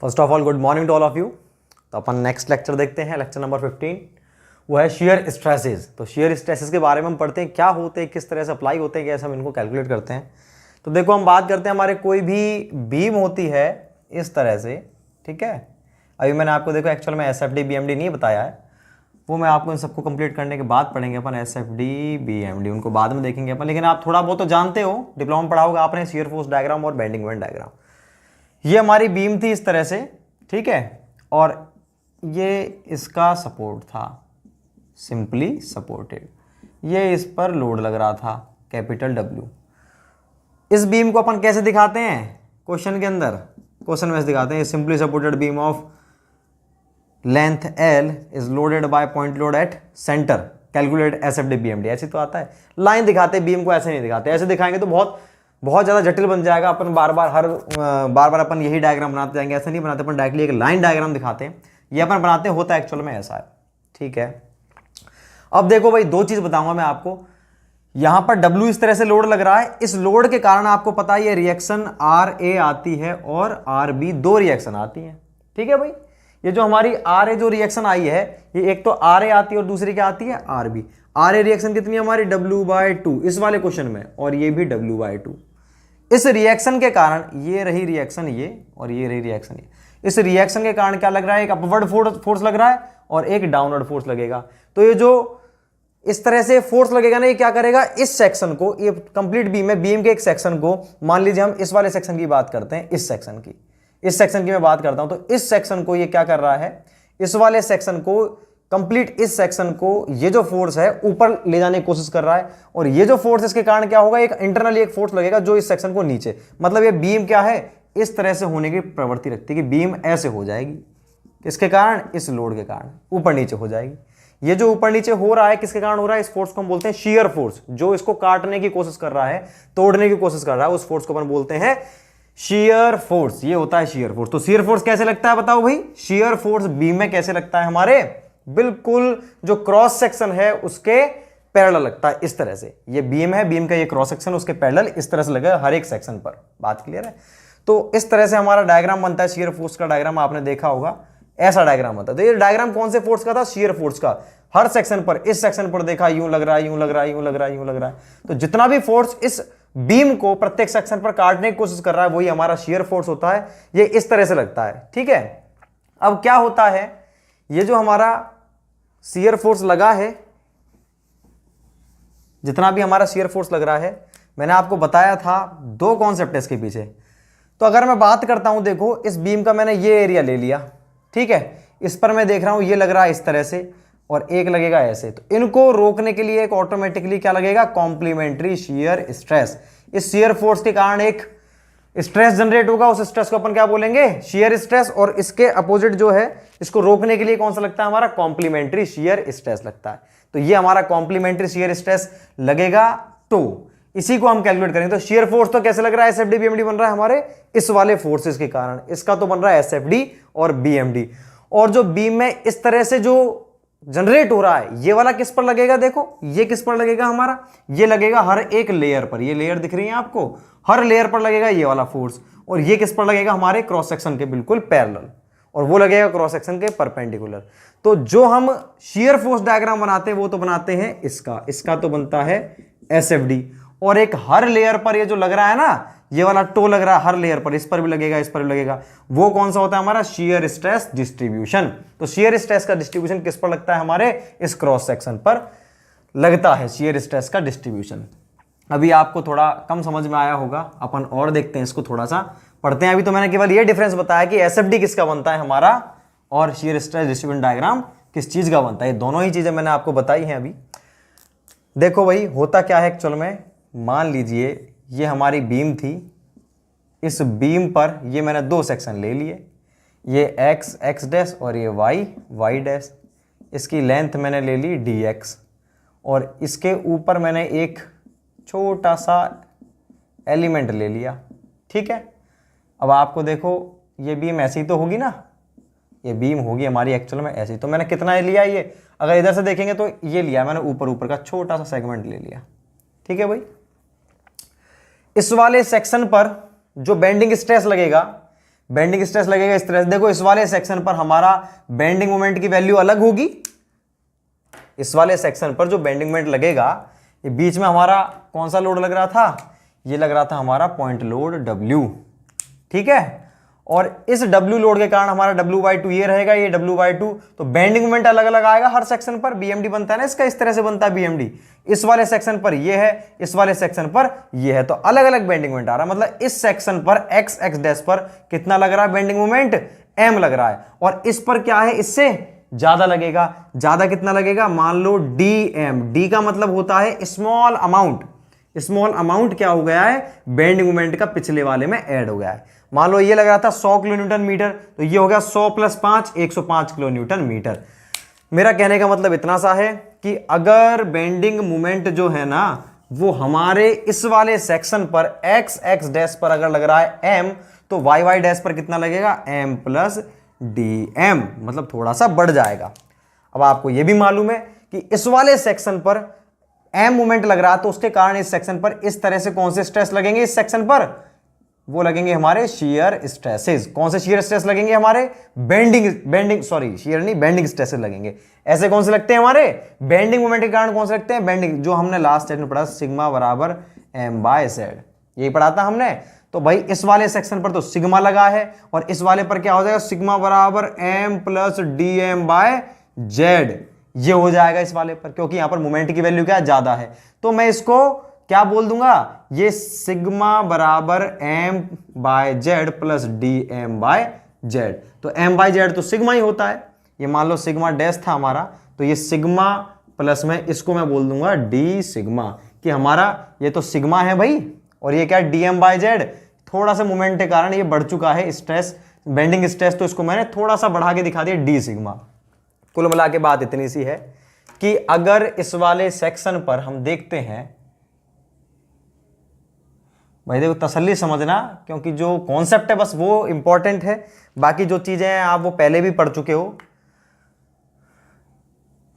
First of all good morning to all of you. तो अपन next lecture देखते हैं, लेक्चर नंबर 15, वो है शेयर स्ट्रेसेस। तो शेयर स्ट्रेसेस के बारे में हम पढ़ते हैं, क्या होते हैं, किस तरह से अप्लाई होते हैं, कैसे हम इनको कैलकुलेट करते हैं। तो देखो हम बात करते हैं, हमारे कोई भी बीम होती है इस तरह से, ठीक है। अभी मैंने आपको देखो एक्चुअल में SFD BMD नहीं बताया है, वो मैं आपको इन सबको कंप्लीट करने के बाद पढ़ेंगे अपन। SFD BMD उनको बाद में देखेंगे अपन, लेकिन आप थोड़ा बहुत तो जानते हो, डिप्लोमा पढ़ा होगा आपने, शियर फोर्स डायग्राम और बेंडिंग मोमेंट डायग्राम। ये हमारी बीम थी इस तरह से, ठीक है, और ये इसका सपोर्ट था, सिंपली सपोर्टेड। ये इस पर लोड लग रहा था, कैपिटल W। इस बीम को अपन कैसे दिखाते हैं क्वेश्चन के अंदर, क्वेश्चन में दिखाते हैं simply supported beam of length L is loaded by point load at centre, calculate SFD BMD। ऐसे तो आता है, लाइन दिखाते बीम को, ऐसे नहीं दिखाते। ऐसे दिखाएंगे तो बहुत ज़्यादा जटिल बन जाएगा। अपन बार बार अपन यही डायग्राम बनाते जाएंगे, ऐसे नहीं बनाते। अपन डायरेक्टली एक लाइन डायग्राम दिखाते हैं, ये अपन बनाते हैं, होता है एक्चुअल में ऐसा है, ठीक है। अब देखो भाई, दो चीज़ बताऊंगा मैं आपको। यहां पर W इस तरह से लोड लग रहा है, इस लोड के कारण आपको पता है ये रिएक्शन RA आती है और RB, दो रिएक्शन आती है, ठीक है भाई। ये जो हमारी RA जो रिएक्शन आई है, ये एक तो RA आती है और दूसरी क्या आती है, RB। RA रिएक्शन कितनी है हमारी, W/2 इस वाले क्वेश्चन में, और ये भी W/2। इस रिएक्शन के कारण ये रही रिएक्शन ये, और ये रही रिएक्शन ये। इस रिएक्शन के कारण क्या लग रहा है, एक अपवर्ड फोर्स लग रहा है और एक डाउनवर्ड फोर्स लगेगा। तो ये जो इस तरह से फोर्स लगेगा ना, ये क्या करेगा, इस सेक्शन को, ये कंप्लीट बीम है, बीम के एक सेक्शन को, मान लीजिए हम इस वाले सेक्शन की बात करते हैं, इस सेक्शन की मैं बात करता हूं, तो इस सेक्शन को ये क्या कर रहा है, इस वाले सेक्शन को, कंप्लीट इस सेक्शन को, ये जो फोर्स है ऊपर ले जाने की कोशिश कर रहा है। और ये जो फोर्स, इसके कारण क्या होगा, एक इंटरनली एक फोर्स लगेगा जो इस सेक्शन को नीचे, मतलब ये बीम क्या है, इस तरह से होने की प्रवृत्ति रखती है कि बीम ऐसे हो जाएगी, किसके कारण, इस लोड के कारण ऊपर नीचे हो जाएगी। ये जो ऊपर नीचे हो रहा है किसके कारण हो रहा है, इस फोर्स को हम बोलते हैं शियर फोर्स। जो इसको काटने की कोशिश कर रहा है, तोड़ने की कोशिश कर रहा है, उस फोर्स को अपन बोलते हैं शियर फोर्स। ये होता है शियर फोर्स। तो शियर फोर्स कैसे लगता है बताओ भाई, शियर फोर्स बीम में कैसे लगता है हमारे, बिल्कुल जो क्रॉस सेक्शन है उसके पैरेलल लगता है, इस तरह से। ये बीम है, बीम का ये क्रॉस सेक्शन उसके पैरेलल इस तरह से लगेगा हर एक सेक्शन पर। बात क्लियर है। तो इस तरह से हमारा डायग्राम बनता है, शियर फोर्स का डायग्राम आपने देखा होगा, ऐसा डायग्राम होता है। तो ये डायग्राम कौन से फोर्स का था, शियर फोर्स का। हर सेक्शन पर, इस सेक्शन पर देखा यूं लग रहा है, यूं लग रहा है, यूं लग रहा है, यूं लग रहा है। तो जितना भी फोर्स इस बीम को प्रत्येक सेक्शन पर काटने की कोशिश कर रहा है, वही हमारा शियर फोर्स होता है। ये इस तरह से लगता है, ठीक है। अब क्या होता है, ये जो हमारा शियर फोर्स लगा है, जितना भी हमारा शियर फोर्स लग रहा है, मैंने आपको बताया था दो कॉन्सेप्ट है इसके पीछे। तो अगर मैं बात करता हूं, देखो इस बीम का मैंने ये एरिया ले लिया, ठीक है, इस पर मैं देख रहा हूं ये लग रहा है इस तरह से और एक लगेगा ऐसे। तो इनको रोकने के लिए एक ऑटोमेटिकली क्या लगेगा, कॉम्प्लीमेंट्री शियर स्ट्रेस। इस शियर फोर्स के कारण एक स्ट्रेस जनरेट होगा, उस स्ट्रेस को अपन क्या बोलेंगे, शियर स्ट्रेस। और इसके अपोजिट जो है, इसको रोकने के लिए कौन सा लगता है हमारा, कॉम्प्लीमेंट्री शियर स्ट्रेस लगता है। तो ये हमारा कॉम्प्लीमेंट्री शियर स्ट्रेस लगेगा। तो इसी को हम कैलकुलेट करेंगे। तो शियर फोर्स तो कैसे लग रहा है, SFD BMD बन रहा है हमारे इस वाले फोर्सेस के कारण। इसका तो बन रहा है SFD और BMD। और जो बीम में इस तरह से जो जनरेट हो रहा है, ये वाला किस पर लगेगा, देखो ये किस पर लगेगा हमारा, ये लगेगा हर एक लेयर पर। ये लेयर दिख रही है आपको, हर लेयर पर लगेगा ये वाला फोर्स। और ये किस पर लगेगा, हमारे क्रॉस सेक्शन के बिल्कुल पैरेलल, और वो लगेगा क्रॉस सेक्शन के परपेंडिकुलर। तो जो हम शियर फोर्स डायग्राम बनाते हैं वो तो बनाते हैं इसका तो बनता है SFD। और एक हर लेयर पर ये जो लग रहा है ना, ये वाला टो लग रहा है हर लेयर पर, इस पर भी लगेगा, इस पर भी लगेगा, वो कौन सा होता है हमारा, शियर स्ट्रेस डिस्ट्रीब्यूशन। तो शियर स्ट्रेस का डिस्ट्रीब्यूशन किस पर लगता है, हमारे इस क्रॉस सेक्शन पर लगता है शियर स्ट्रेस का डिस्ट्रीब्यूशन। अभी आपको थोड़ा कम समझ में आया होगा, अपन और देखते हैं इसको, थोड़ा सा पढ़ते हैं। अभी तो मैंने केवल ये डिफरेंस बताया कि SFD किसका बनता है हमारा, और शियर स्ट्रेस डिस्ट्रीब्यूशन डायग्राम किस चीज का बनता है। ये दोनों ही चीजें मैंने आपको बताई हैं अभी। देखो भाई, होता क्या है एक्चुअल में, मान लीजिए ये हमारी बीम थी, इस बीम पर ये मैंने दो सेक्शन ले लिए, ये x डैश और ये y डैश। इसकी लेंथ मैंने ले ली dx, और इसके ऊपर मैंने एक छोटा सा एलिमेंट ले लिया, ठीक है। अब आपको देखो ये बीम ऐसी तो होगी ना, ये बीम होगी हमारी एक्चुअल में ऐसी। तो मैंने कितना लिया, ये अगर इधर से देखेंगे तो ये लिया मैंने ऊपर का छोटा सा सेगमेंट ले लिया, ठीक है भाई। इस वाले सेक्शन पर जो बेंडिंग स्ट्रेस लगेगा, बेंडिंग स्ट्रेस लगेगा इस तरह से। देखो इस वाले सेक्शन पर हमारा बेंडिंग मोमेंट की वैल्यू अलग होगी। इस वाले सेक्शन पर जो बेंडिंग मोमेंट लगेगा, ये बीच में हमारा कौन सा लोड लग रहा था, ये लग रहा था हमारा पॉइंट लोड W, ठीक है। और इस W लोड के कारण हमारा W/2 ये रहेगा, ये W/2, तो बेंडिंग मोमेंट अलग अलग आएगा हर सेक्शन पर। BMD बनता है ना इसका, इस तरह से बनता है BMD। इस वाले सेक्शन पर ये है, इस वाले सेक्शन पर ये है, तो अलग अलग बेंडिंग मोमेंट आ रहा है। मतलब इस सेक्शन पर x डैश पर कितना लग रहा है बेंडिंग मोमेंट, m लग रहा है, और इस पर क्या है, इससे ज्यादा लगेगा। ज्यादा कितना लगेगा, मान लो dm, d का मतलब होता है स्मॉल अमाउंट। स्मॉल अमाउंट क्या हो गया है, बेंडिंग मोमेंट का पिछले वाले में ऐड हो गया है। मान लो ये लग रहा था 100 किलो न्यूटन मीटर, तो ये हो गया 100 + 5 105 किलो न्यूटन मीटर। मेरा कहने का मतलब इतना सा है कि अगर बेंडिंग मोमेंट जो है ना वो हमारे इस वाले सेक्शन पर x डैश पर अगर लग रहा है m, तो y डैश पर कितना लगेगा, m + dm, मतलब थोड़ा सा बढ़ जाएगा। अब आपको यह भी मालूम है कि इस वाले सेक्शन पर m मोमेंट लग रहा है, तो उसके कारण इस सेक्शन पर इस तरह से कौन से स्ट्रेस लगेंगे, इस सेक्शन पर वो लगेंगे हमारे शियर स्ट्रेसेस। कौन से शियर स्ट्रेस लगेंगे हमारे, बेंडिंग शियर नहीं, बेंडिंग स्ट्रेसेस लगेंगे। ऐसे कौन से लगते हैं हमारे, बेंडिंग मोमेंट के कारण कौन से लगते हैं, बेंडिंग, जो हमने लास्ट चैप्टर में पढ़ा सिग्मा बराबर m/z, यही पढ़ा था हमने। तो भाई इस वाले सेक्शन पर तो सिग्मा लगा है, और इस वाले पर क्या हो जाएगा, सिग्मा बराबर m + dm/z, ये हो जाएगा इस वाले पर, क्योंकि यहां पर मोमेंट की वैल्यू क्या ज्यादा है। तो मैं इसको क्या बोल दूंगा, ये सिग्मा बराबर m/z + dm/z। तो m/z तो सिग्मा ही होता है, ये मान लो सिग्मा डैश था हमारा, तो ये सिग्मा प्लस में इसको मैं बोल दूंगा d सिग्मा, कि हमारा ये तो सिग्मा है भाई, और ये क्या dm/z, थोड़ा सा मोमेंट के कारण ये बढ़ चुका है स्ट्रेस, बेंडिंग स्ट्रेस, तो इसको मैंने थोड़ा सा बढ़ा के दिखा दिया d सिग्मा। कुल मिला के बात इतनी सी है कि अगर इस वाले सेक्शन पर हम देखते हैं, भाई देखो तसल्ली समझना, क्योंकि जो कॉन्सेप्ट है बस वो इंपॉर्टेंट है, बाकी जो चीजें हैं आप वो पहले भी पढ़ चुके हो।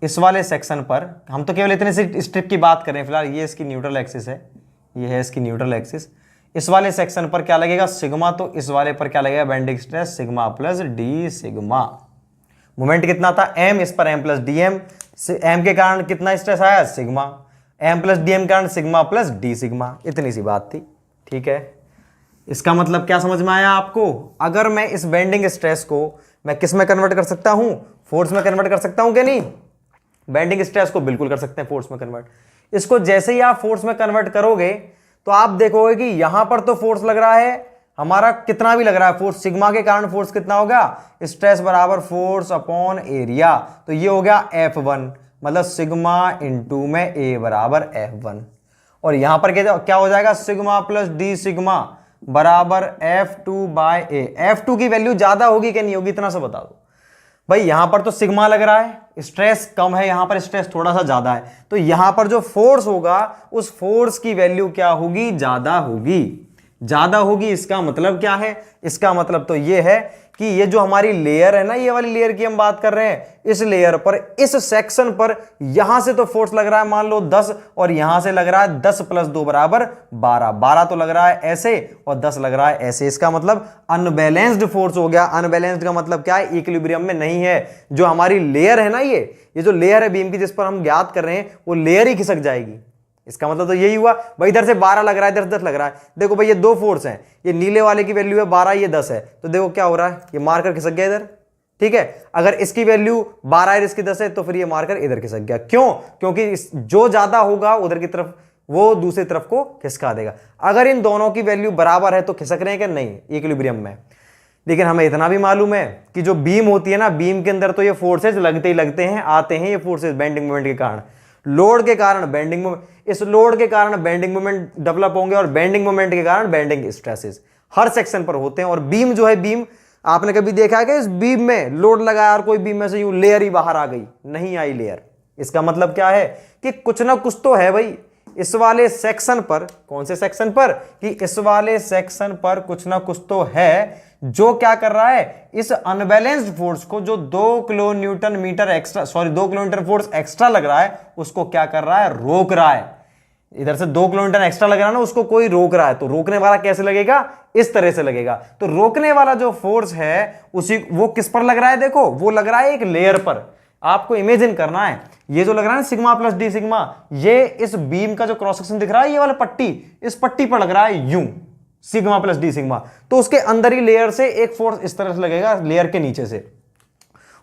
इस वाले सेक्शन पर हम तो केवल इतने से स्ट्रिप की बात करें फिलहाल, ये इसकी न्यूट्रल एक्सिस है, ये है इसकी न्यूट्रल एक्सिस। इस वाले सेक्शन पर क्या लगेगा, सिग्मा, तो इस वाले पर क्या लगेगा, bending stress sigma + d sigma. Moment कितना था m, इस पर m + dm, m के कारण कितना स्ट्रेस आया, सिग्मा, m + dm के कारण सिग्मा + d सिग्मा, इतनी सी बात थी, ठीक है। इसका मतलब क्या समझ में आया आपको, अगर मैं इस बेंडिंग स्ट्रेस को मैं किस में कन्वर्ट कर सकता हूं, फोर्स में कन्वर्ट कर सकता हूं कि नहीं, बेंडिंग स्ट्रेस को बिल्कुल कर सकते हैं फोर्स में कन्वर्ट। इसको जैसे ही आप फोर्स में कन्वर्ट करोगे तो आप देखोगे कि यहां पर तो फोर्स लग रहा है हमारा, कितना भी लग रहा है फोर्स, सिग्मा के कारण फोर्स कितना होगा, स्ट्रेस बराबर फोर्स अपॉन एरिया, तो ये हो गया F1, मतलब सिग्मा × में A बराबर F1। और यहां पर क्या हो जाएगा, सिग्मा + d सिग्मा बराबर F2/A। F2 की वैल्यू ज्यादा होगी कि नहीं होगी, इतना सा बता दो भाई। यहां पर तो सिग्मा लग रहा है, स्ट्रेस कम है, यहां पर स्ट्रेस थोड़ा सा ज्यादा है, तो यहां पर जो फोर्स होगा उस फोर्स की वैल्यू क्या होगी, ज्यादा होगी, ज्यादा होगी। इसका मतलब क्या है, इसका मतलब तो ये है कि ये जो हमारी लेयर है ना, ये वाली लेयर की हम बात कर रहे हैं, इस लेयर पर, इस सेक्शन पर यहां से तो फोर्स लग रहा है मान लो 10, और यहां से लग रहा है 10 + 2 बराबर 12, 12 तो लग रहा है ऐसे और 10 लग रहा है ऐसे। इसका मतलब अनबैलेंस्ड फोर्स हो गया। अनबैलेंस्ड का मतलब क्या है, इक्विलिब्रियम में नहीं है। जो हमारी लेयर है ना, ये जो लेयर है बीम की जिस पर हम ज्ञात कर रहे हैं, वो लेयर ही खिसक जाएगी। इसका मतलब तो यही हुआ भाई, इधर से 12 लग रहा है, इधर 10 लग रहा है। देखो भाई ये दो फोर्स हैं, ये नीले वाले की वैल्यू है 12, ये 10 है, तो देखो क्या हो रहा है, ये मार्कर खिसक गया इधर, ठीक है। अगर इसकी वैल्यू 12 है, इसकी 10 है, तो फिर ये मार्कर इधर खिसक गया। क्यों, क्योंकि जो ज्यादा होगा उधर की तरफ वो दूसरी तरफ को खिसका देगा। अगर इन दोनों की वैल्यू बराबर है तो खिसक रहे हैं कि नहीं, इक्विलिब्रियम में। लेकिन हमें इतना भी मालूम है कि जो बीम होती है ना, बीम के अंदर तो ये फोर्सेज लगते ही लगते हैं, आते हैं ये फोर्सेज बेंडिंग मोमेंट के कारण, लोड के कारण बेंडिंग मोमेंट, इस लोड के कारण बेंडिंग मोमेंट डेवलप होंगे, और बेंडिंग मोमेंट के कारण बेंडिंग स्ट्रेसेस हर सेक्शन पर होते हैं। और बीम जो है, बीम आपने कभी देखा है कि इस बीम में लोड लगाया और कोई बीम में से यूं लेयर ही बाहर आ गई, नहीं आई लेयर। इसका मतलब क्या है कि कुछ ना कुछ तो है भाई इस वाले सेक्शन पर। कौन से सेक्शन पर, कि इस वाले सेक्शन पर कुछ ना कुछ तो है जो क्या कर रहा है, इस अनबैलेंस्ड फोर्स को, जो 2 kilo newton metre extra, 2 kilo newton force extra लग रहा है, उसको क्या कर रहा है, रोक रहा है। इधर से 2 किलोमीटर एक्स्ट्रा लग रहा है ना, उसको कोई रोक रहा है, तो रोकने वाला कैसे लगेगा, इस तरह से लगेगा। तो रोकने वाला जो फोर्स है उसी वो किस पर लग रहा है, देखो वो लग रहा है एक लेयर पर। आपको इमेजिन करना है, ये जो लग रहा है ना सिग्मा प्लस डी सिग्मा, ये इस बीम का जो क्रॉस सेक्शन दिख रहा है, ये वाला पट्टी, इस पट्टी पर लग रहा है यूं, सिग्मा प्लस डी सिग्मा। तो उसके अंदर ही लेयर से एक फोर्स इस तरह से लगेगा, लेयर के नीचे से।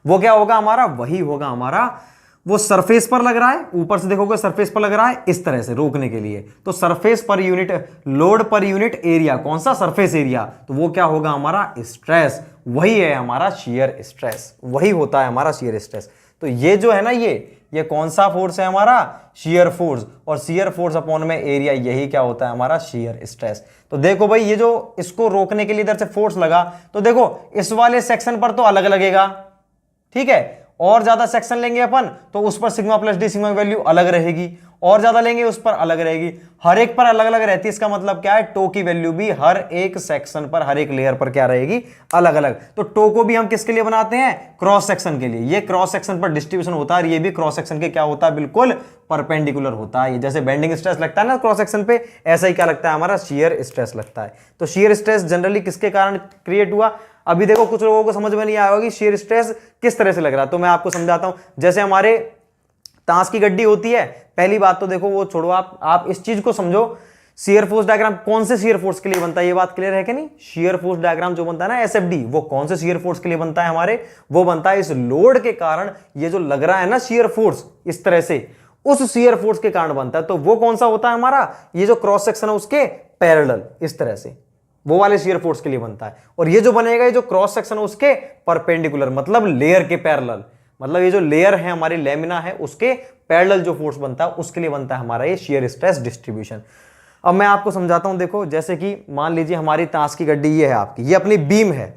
वो क्या होगा हमारा, वही होगा हमारा, वो सरफेस पर लग रहा है, ऊपर से देखोगे सरफेस पर लग रहा है इस तरह से रोकने के लिए। तो surface per unit load per unit area, कौन सा, सरफेस एरिया, तो वो क्या होगा हमारा स्ट्रेस, वही है हमारा शियर स्ट्रेस, वही होता है हमारा शियर स्ट्रेस। तो ये जो है ना, ये कौन सा फोर्स है हमारा, शियर फोर्स, और शियर फोर्स अपॉन में एरिया, यही क्या होता है हमारा शियर स्ट्रेस। तो देखो भाई, ये जो इसको रोकने के लिए इधर से फोर्स लगा, तो देखो इस वाले सेक्शन पर तो अलग लगेगा, ठीक है, और ज्यादा सेक्शन लेंगे अपन तो उस पर सिग्मा प्लस डी सिग्मा की वैल्यू अलग रहेगी, और ज्यादा लेंगे उस पर अलग रहेगी, हर एक पर अलग अलग रहती है। इसका मतलब क्या है, टो की वैल्यू भी हर एक सेक्शन पर, हर एक लेयर पर क्या रहेगी, अलग अलग। तो टो को भी हम किसके लिए बनाते हैं, क्रॉस सेक्शन के लिए। ये क्रॉस सेक्शन पर डिस्ट्रीब्यूशन होता है, और ये भी क्रॉस सेक्शन के क्या होता है, बिल्कुल परपेंडिकुलर होता है। जैसे बेंडिंग स्ट्रेस लगता है ना क्रॉस सेक्शन पे, ऐसा ही क्या लगता है हमारा, शियर स्ट्रेस लगता है। तो शियर स्ट्रेस जनरली किसके कारण क्रिएट हुआ, अभी देखो कुछ लोगों को समझ में नहीं आया होगा कि शियर स्ट्रेस किस तरह से लग रहा है, तो मैं आपको समझाता हूं। जैसे हमारे ताश की गड्डी होती है, पहली बात तो देखो वो छोड़ो, आप इस चीज को समझो, शियर फोर्स डायग्राम कौन से शियर फोर्स के लिए बनता है, ये बात क्लियर है कि नहीं। शियर फोर्स डायग्राम जो बनता है ना एसएफडी, वो कौन से शियर फोर्स के लिए बनता है हमारे, वो बनता है इस लोड के कारण, ये जो लग रहा है ना शियर फोर्स इस तरह से, उस शियर फोर्स के कारण बनता है। तो वो कौन सा होता है हमारा, ये जो क्रॉस सेक्शन है उसके पैरेलल इस तरह से, वो वाले शियर फोर्स के लिए बनता है। और ये जो बनेगा, ये जो क्रॉस सेक्शन है उसके परपेंडिकुलर, मतलब लेयर के पैरेलल, मतलब ये जो लेयर है हमारी लेमिना है उसके पैरेलल जो फोर्स बनता है उसके लिए बनता है हमारा ये शियर स्ट्रेस डिस्ट्रीब्यूशन। अब मैं आपको समझाता हूं, देखो जैसे कि मान लीजिए हमारी ताश की गड्डी ये है आपकी, ये अपनी बीम है,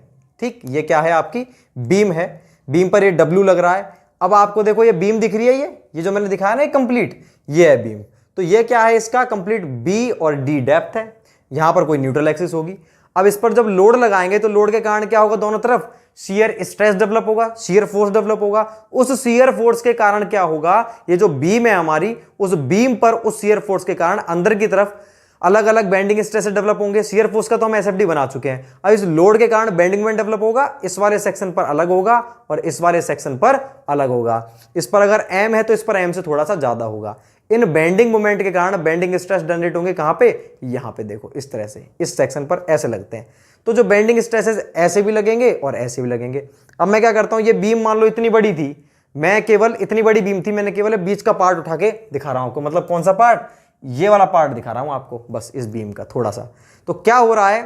ठीक, ये क्या है आपकी बीम है, बीम पर ये डब्ल्यू लग रहा है। अब आपको देखो ये बीम दिख रही है, ये जो मैंने दिखाया ना कंप्लीट, ये है बीम। तो ये क्या है, इसका कंप्लीट बी और डी डेप्थ है, यहां पर कोई न्यूट्रल एक्सिस होगी। अब इस पर जब लोड लगाएंगे तो लोड के कारण क्या होगा, दोनों तरफ शियर स्ट्रेस डेवलप होगा, शियर फोर्स डेवलप होगा। उस शियर फोर्स के कारण क्या होगा, ये जो बीम है हमारी, उस बीम पर उस शियर फोर्स के कारण अंदर की तरफ अलग अलग बेंडिंग स्ट्रेस डेवलप होंगे। शियर फोर्स का तो हम एसएफडी बना चुके हैं। अब इस लोड के कारण बेंडिंग मोमेंट डेवलप होगा, इस वाले सेक्शन पर अलग होगा और इस वाले सेक्शन पर अलग होगा। इस पर अगर एम है तो इस पर एम से थोड़ा सा ज्यादा होगा। इन बेंडिंग मोमेंट के कारण बेंडिंग स्ट्रेस जनरेट होंगे, कहां पे, यहां पे देखो इस तरह से, इस सेक्शन पर ऐसे लगते हैं। तो जो बेंडिंग स्ट्रेसेस ऐसे भी लगेंगे और ऐसे भी लगेंगे। अब मैं क्या करता हूं, ये बीम मान लो इतनी बड़ी थी, मैं केवल इतनी बड़ी बीम थी, मैंने केवल बीच का पार्ट उठा के दिखा रहा हूं आपको, मतलब कौन सा पार्ट, ये वाला पार्ट दिखा रहा हूं आपको, बस इस बीम का थोड़ा सा। तो क्या हो रहा है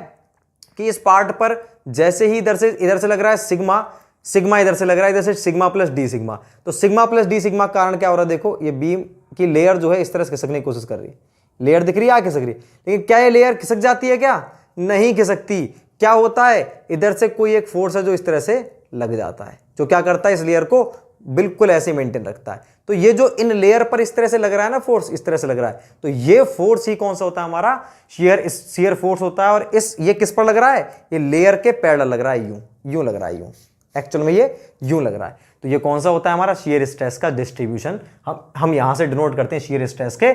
कि इस पार्ट पर जैसे ही इधर से लग रहा है सिग्मा, सिग्मा इधर से लग रहा है, इधर से सिग्मा प्लस डी सिग्मा। तो सिग्मा प्लस डी सिग्मा के कारण क्या हो रहा है, देखो ये बीम की लेयर जो है इस तरह से खिसकने की कोशिश कर रही है, लेयर दिख रही है, खिसक रही है, लेकिन क्या ये लेयर खिसक जाती है, क्या नहीं खिसकती। क्या होता है, इधर से कोई एक फोर्स है जो इस तरह से लग जाता है, जो क्या करता है, इस लेयर को बिल्कुल ऐसे मेंटेन रखता है। तो ये जो इन लेयर पर इस तरह से लग रहा है ना फोर्स, इस तरह से लग रहा है, तो ये फोर्स ही कौन सा होता है हमारा, शियर फोर्स होता है। और ये किस पर लग रहा है, ये लेयर के पैरेलल लग रहा है, यूं लग रहा है, यूं एक्चुअल में ये यूं लग रहा है। तो ये कौन सा होता है हमारा, शियर स्ट्रेस का डिस्ट्रीब्यूशन। हम यहां से डिनोट करते हैं शियर स्ट्रेस के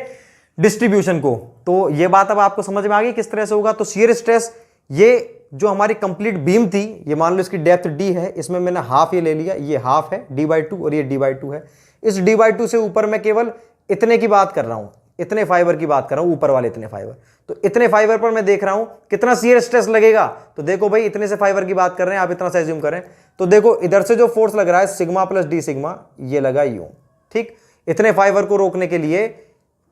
डिस्ट्रीब्यूशन को। तो ये बात अब आपको समझ में आ गई किस तरह से होगा। तो शियर स्ट्रेस, ये जो हमारी कंप्लीट बीम थी, ये मान लो इसकी डेप्थ डी है, इसमें मैंने हाफ ये ले लिया, ये हाफ है d/2 और ये d/2 है। इस d/2 से ऊपर मैं केवल इतने की बात कर रहा हूं, इतने फाइबर की बात कर रहा हूं, ऊपर वाले इतने फाइबर। तो इतने फाइबर पर मैं देख रहा हूं कितना शियर स्ट्रेस लगेगा। तो देखो भाई, इतने से फाइबर की बात कर रहे हैं, आप इतना सा एज्यूम करें, तो देखो इधर से जो फोर्स लग रहा है सिग्मा प्लस डी सिग्मा, ये लगा यूं, ठीक। इतने फाइबर को रोकने के लिए,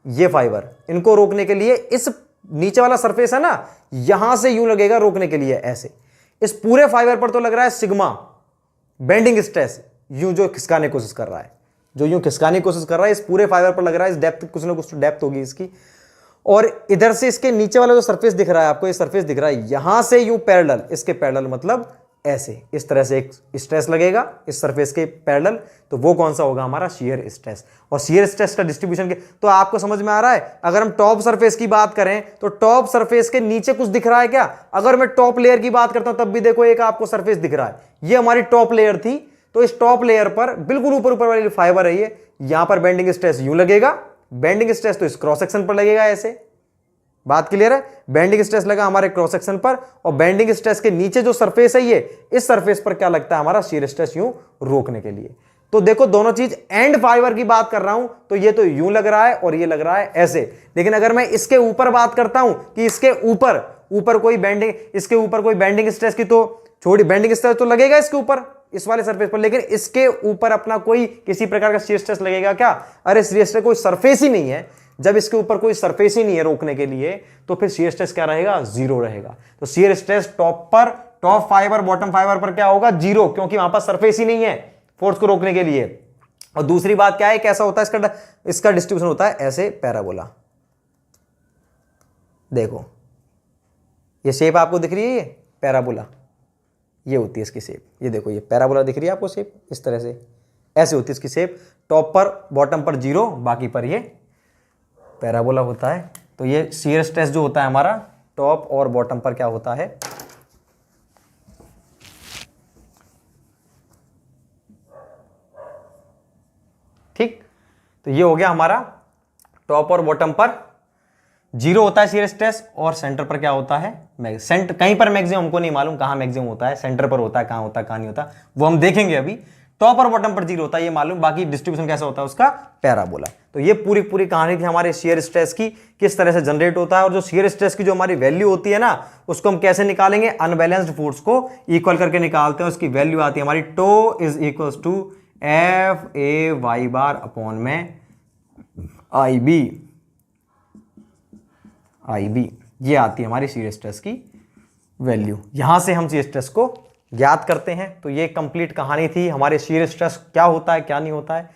ये फाइबर इनको रोकने के लिए इस नीचे वाला सरफेस है ना, यहां से यूं लगेगा रोकने के लिए ऐसे। इस पूरे फाइबर पर तो लग रहा है सिग्मा बेंडिंग स्ट्रेस, यूं जो खिसकाने की कोशिश कर रहा है, जो यूं खिसकाने की कोशिश कर रहा है, इस पूरे फाइबर पर लग रहा है। इस डेप्थ कुछ ना कुछ डेप्थ होगी इसकी। और इधर से इसके नीचे वाला जो सरफेस दिख रहा है आपको, ये सरफेस दिख रहा है, यहां से यूं पैरेलल, इसके पैरेलल मतलब ऐसे, इस तरह से एक स्ट्रेस लगेगा इस सरफेस के पैरेलल। तो वो कौन सा होगा हमारा, शियर स्ट्रेस। और शियर स्ट्रेस का डिस्ट्रीब्यूशन के, तो आपको समझ में आ रहा है। अगर हम टॉप सरफेस की बात करें तो टॉप सरफेस के नीचे कुछ दिख रहा है क्या, अगर मैं टॉप लेयर की बात करता हूं तब भी देखो एक आपको सरफेस दिख रहा है, ये हमारी टॉप लेयर थी। तो इस टॉप लेयर पर बिल्कुल ऊपर वाली फाइबर है ये, यहां पर बेंडिंग स्ट्रेस यूं लगेगा, बेंडिंग स्ट्रेस तो इस क्रॉस सेक्शन पर लगेगा ऐसे, बात क्लियर है। बेंडिंग स्ट्रेस लगा हमारे क्रॉस सेक्शन पर, और बेंडिंग स्ट्रेस के नीचे जो सरफेस है ये, इस सरफेस पर क्या लगता है हमारा शियर स्ट्रेस यूं रोकने के लिए। तो देखो दोनों चीज एंड फाइबर की बात कर रहा हूं तो ये तो यूं लग रहा है और ये लग रहा है ऐसे, लेकिन अगर मैं इसके ऊपर बात करता हूं कि इसके ऊपर कोई बेंडिंग, इसके ऊपर कोई बेंडिंग स्ट्रेस की तो छोटी बेंडिंग स्ट्रेस तो लगेगा इसके ऊपर इस वाले सरफेस पर, लेकिन इसके ऊपर अपना कोई किसी प्रकार का शियर स्ट्रेस लगेगा क्या? अरे शियर स्ट्रेस कोई सरफेस ही नहीं है। जब इसके ऊपर कोई सरफेस ही नहीं है रोकने के लिए तो फिर शियर स्ट्रेस क्या रहेगा? जीरो रहेगा। तो shear stress top fibre bottom fibre पर क्या होगा? जीरो, क्योंकि वहां पर सरफेस ही नहीं है फोर्स को रोकने के लिए। और दूसरी बात क्या है, कैसा होता है इसका डिस्ट्रीब्यूशन होता है ऐसे पैराबोला। देखो ये शेप आपको दिख रही है, ये पैराबोला, ये होती है इसकी शेप। ये देखो ये पैराबोला दिख रही है आपको शेप, इस तरह से ऐसे होती है इसकी शेप। टॉप पर बॉटम पर जीरो, बाकी पर ये पैराबोला होता है। तो ये शियर स्ट्रेस जो होता है हमारा टॉप और बॉटम पर क्या होता है? ठीक, तो ये हो गया हमारा टॉप और बॉटम पर जीरो होता है शियर स्ट्रेस, और सेंटर पर क्या होता है? कहीं पर मैक्सिमम हमको नहीं मालूम कहां मैक्सिमम होता है, सेंटर पर होता है, कहां होता है कहां नहीं होता, वो हम देखेंगे अभी। टॉप और बॉटम पर जीरो होता है ये मालूम, बाकी डिस्ट्रीब्यूशन कैसा होता है उसका? पैराबोला। तो ये पूरी कहानी थी हमारे शियर स्ट्रेस की, किस तरह से जनरेट होता है, और जो शियर स्ट्रेस की जो हमारी वैल्यू होती है ना, उसको हम कैसे निकालेंगे? अनबैलेंस्ड फोर्स को इक्वल करके निकालते हैं। उसकी वैल्यू आती है हमारी tau is equal to F A Y bar upon में आई बी, ये आती है हमारी शियर स्ट्रेस की वैल्यू। यहां से हम शियर स्ट्रेस को ज्ञात करते हैं। तो ये कंप्लीट कहानी थी हमारे शियर स्ट्रेस क्या होता है क्या नहीं होता है।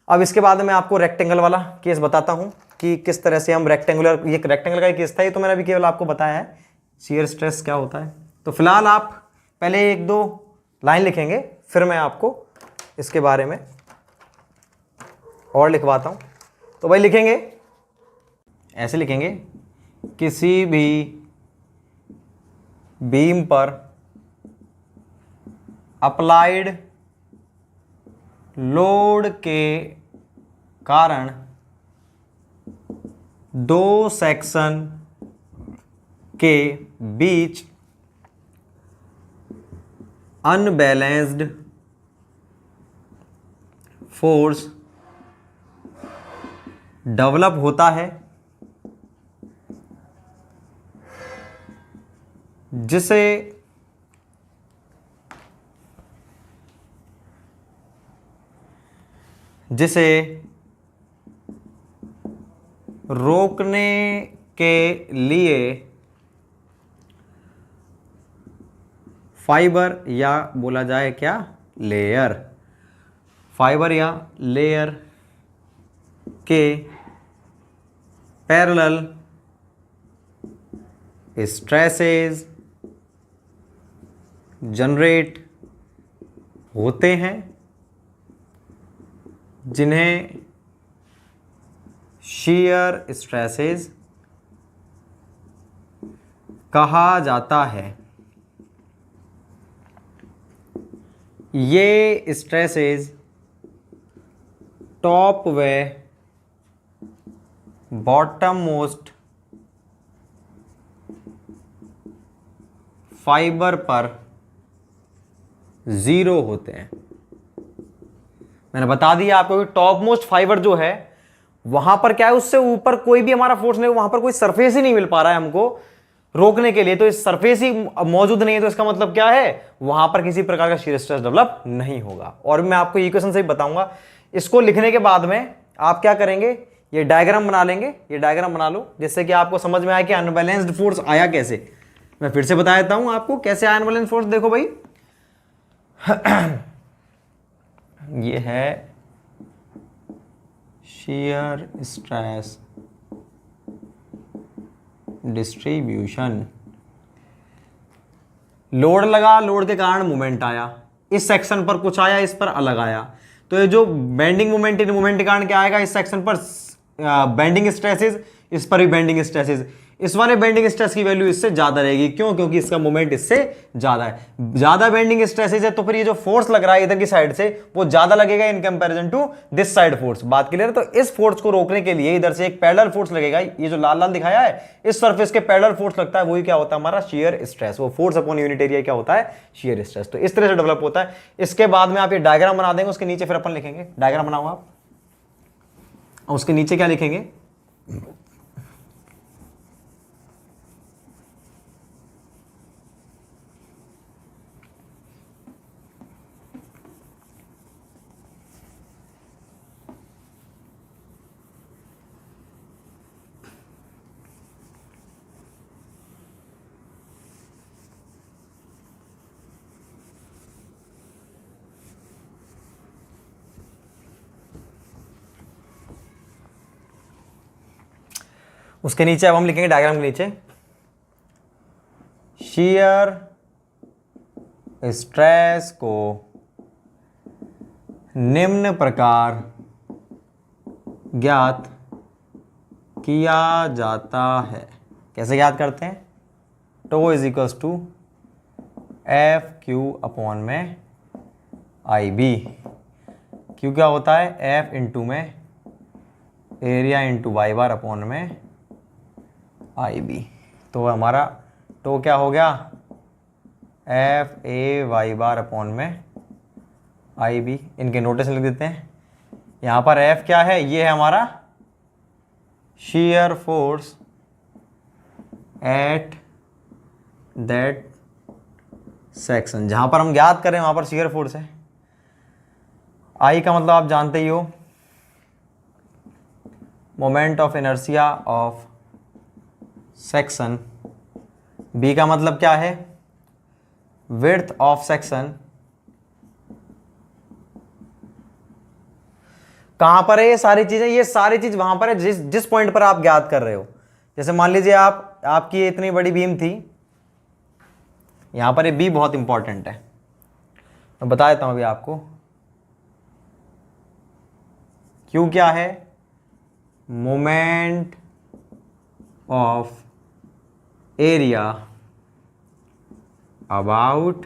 अब इसके बाद मैं आपको रेक्टेंगल वाला केस बताता हूं कि किस तरह से हम रेक्टेंगुलर, ये रेक्टेंगल का केस था, ये तो मैंने अभी केवल आपको बताया है शियर स्ट्रेस क्या होता है। तो फिलहाल आप पहले एक दो लाइन लिखेंगे, फिर मैं आपको इसके बारे में और लिखवाता हूं। तो भाई लिखेंगे ऐसे, लिखेंगे किसी भी बीम पर अप्लाइड लोड के कारण दो सेक्शन के बीच अनबैलेंस्ड फोर्स डेवलप होता है, जिसे रोकने के लिए फाइबर या बोला जाए क्या लेयर, फाइबर या लेयर के पैरेलल स्ट्रेसेस जनरेट होते हैं, जिन्हें शियर स्ट्रेसेस कहा जाता है। ये स्ट्रेसेस टॉप व बॉटम मोस्ट फाइबर पर जीरो होते हैं। मैंने बता दिया आपको कि टॉप मोस्ट फाइबर जो है वहां पर क्या है, उससे ऊपर कोई भी हमारा फोर्स नहीं, वहां पर कोई सरफेस ही नहीं मिल पा रहा है हमको रोकने के लिए। तो इस सरफेस ही मौजूद नहीं है, तो इसका मतलब क्या है, वहां पर किसी प्रकार का शियर स्ट्रेस डेवलप नहीं होगा। और मैं आपको इक्वेशन से ही बताऊंगा। इसको लिखने के बाद में आप क्या करेंगे, ये डायग्राम बना लेंगे, ये डायग्राम बना लो जिससे कि आपको समझ में आए कि अनबैलेंस्ड फोर्स आया कैसे। मैं फिर से बता देता हूं आपको कैसे आया अनबैलेंस्ड फोर्स। देखो भाई ये है शियर स्ट्रेस डिस्ट्रीब्यूशन। लोड लगा, लोड के कारण मोमेंट आया, इस सेक्शन पर कुछ आया, इस पर अलग आया। तो ये जो बेंडिंग मोमेंट, इन मोमेंट के कारण क्या आएगा, इस सेक्शन पर बेंडिंग स्ट्रेसेस, इस पर भी बेंडिंग स्ट्रेसेस, इस वाले बेंडिंग स्ट्रेस की वैल्यू इससे ज्यादा रहेगी। क्यों? क्योंकि इसका मोमेंट इससे ज्यादा है। ज्यादा बेंडिंग स्ट्रेसेस है तो फिर ये जो फोर्स लग रहा है इधर की साइड से वो ज्यादा लगेगा in comparison to this side force. बात क्लियर है? तो इस फोर्स को रोकने के लिए इधर से एक पैरेलल फोर्स लगेगा। ये जो लाल लाल दिखाया है इस सरफेस के पैरेलल फोर्स लगता है, वही क्या होता है हमारा शियर स्ट्रेस। वो फोर्स अपॉन यूनिट एरिया क्या होता है? Shear stress. तो इस तरह से डेवलप होता है। इसके बाद में आप ये डायग्राम बना देंगे, उसके नीचे फिर अपन लिखेंगे। डायग्राम बनाओ आप, उसके नीचे क्या लिखेंगे? उसके नीचे अब हम लिखेंगे डायग्राम के नीचे शियर स्ट्रेस को निम्न प्रकार ज्ञात किया जाता है। कैसे ज्ञात करते हैं? Tau is equals to F Q upon में आई बी। क्यू क्या होता है? एफ इंटू में area into Y bar upon में आई बी। तो हमारा टो क्या हो गया? F A Y bar upon में आई बी। इनके नोटेशन लिख देते हैं। यहाँ पर एफ क्या है? ये है हमारा shear force at that section। जहां पर हम ज्ञात करें वहां पर shear force है। I का मतलब आप जानते ही हो, moment of inertia of section. B का मतलब क्या है? Width of section. कहां पर है ये सारी चीजें? ये सारी चीज वहां पर है जिस पॉइंट पर आप ज्ञात कर रहे हो। जैसे मान लीजिए आपकी ये इतनी बड़ी बीम थी, यहां पर ये बी बहुत इंपॉर्टेंट है, मैं बता देता हूं अभी आपको। क्यू क्या है? Moment of area about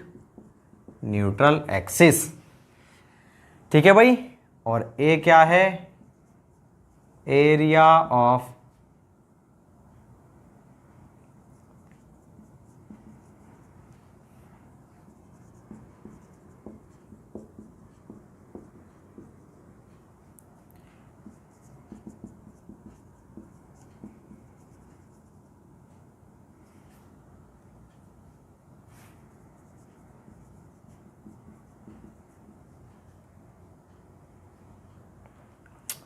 neutral axis. ठीक है भाई। और ए क्या है? एरिया ऑफ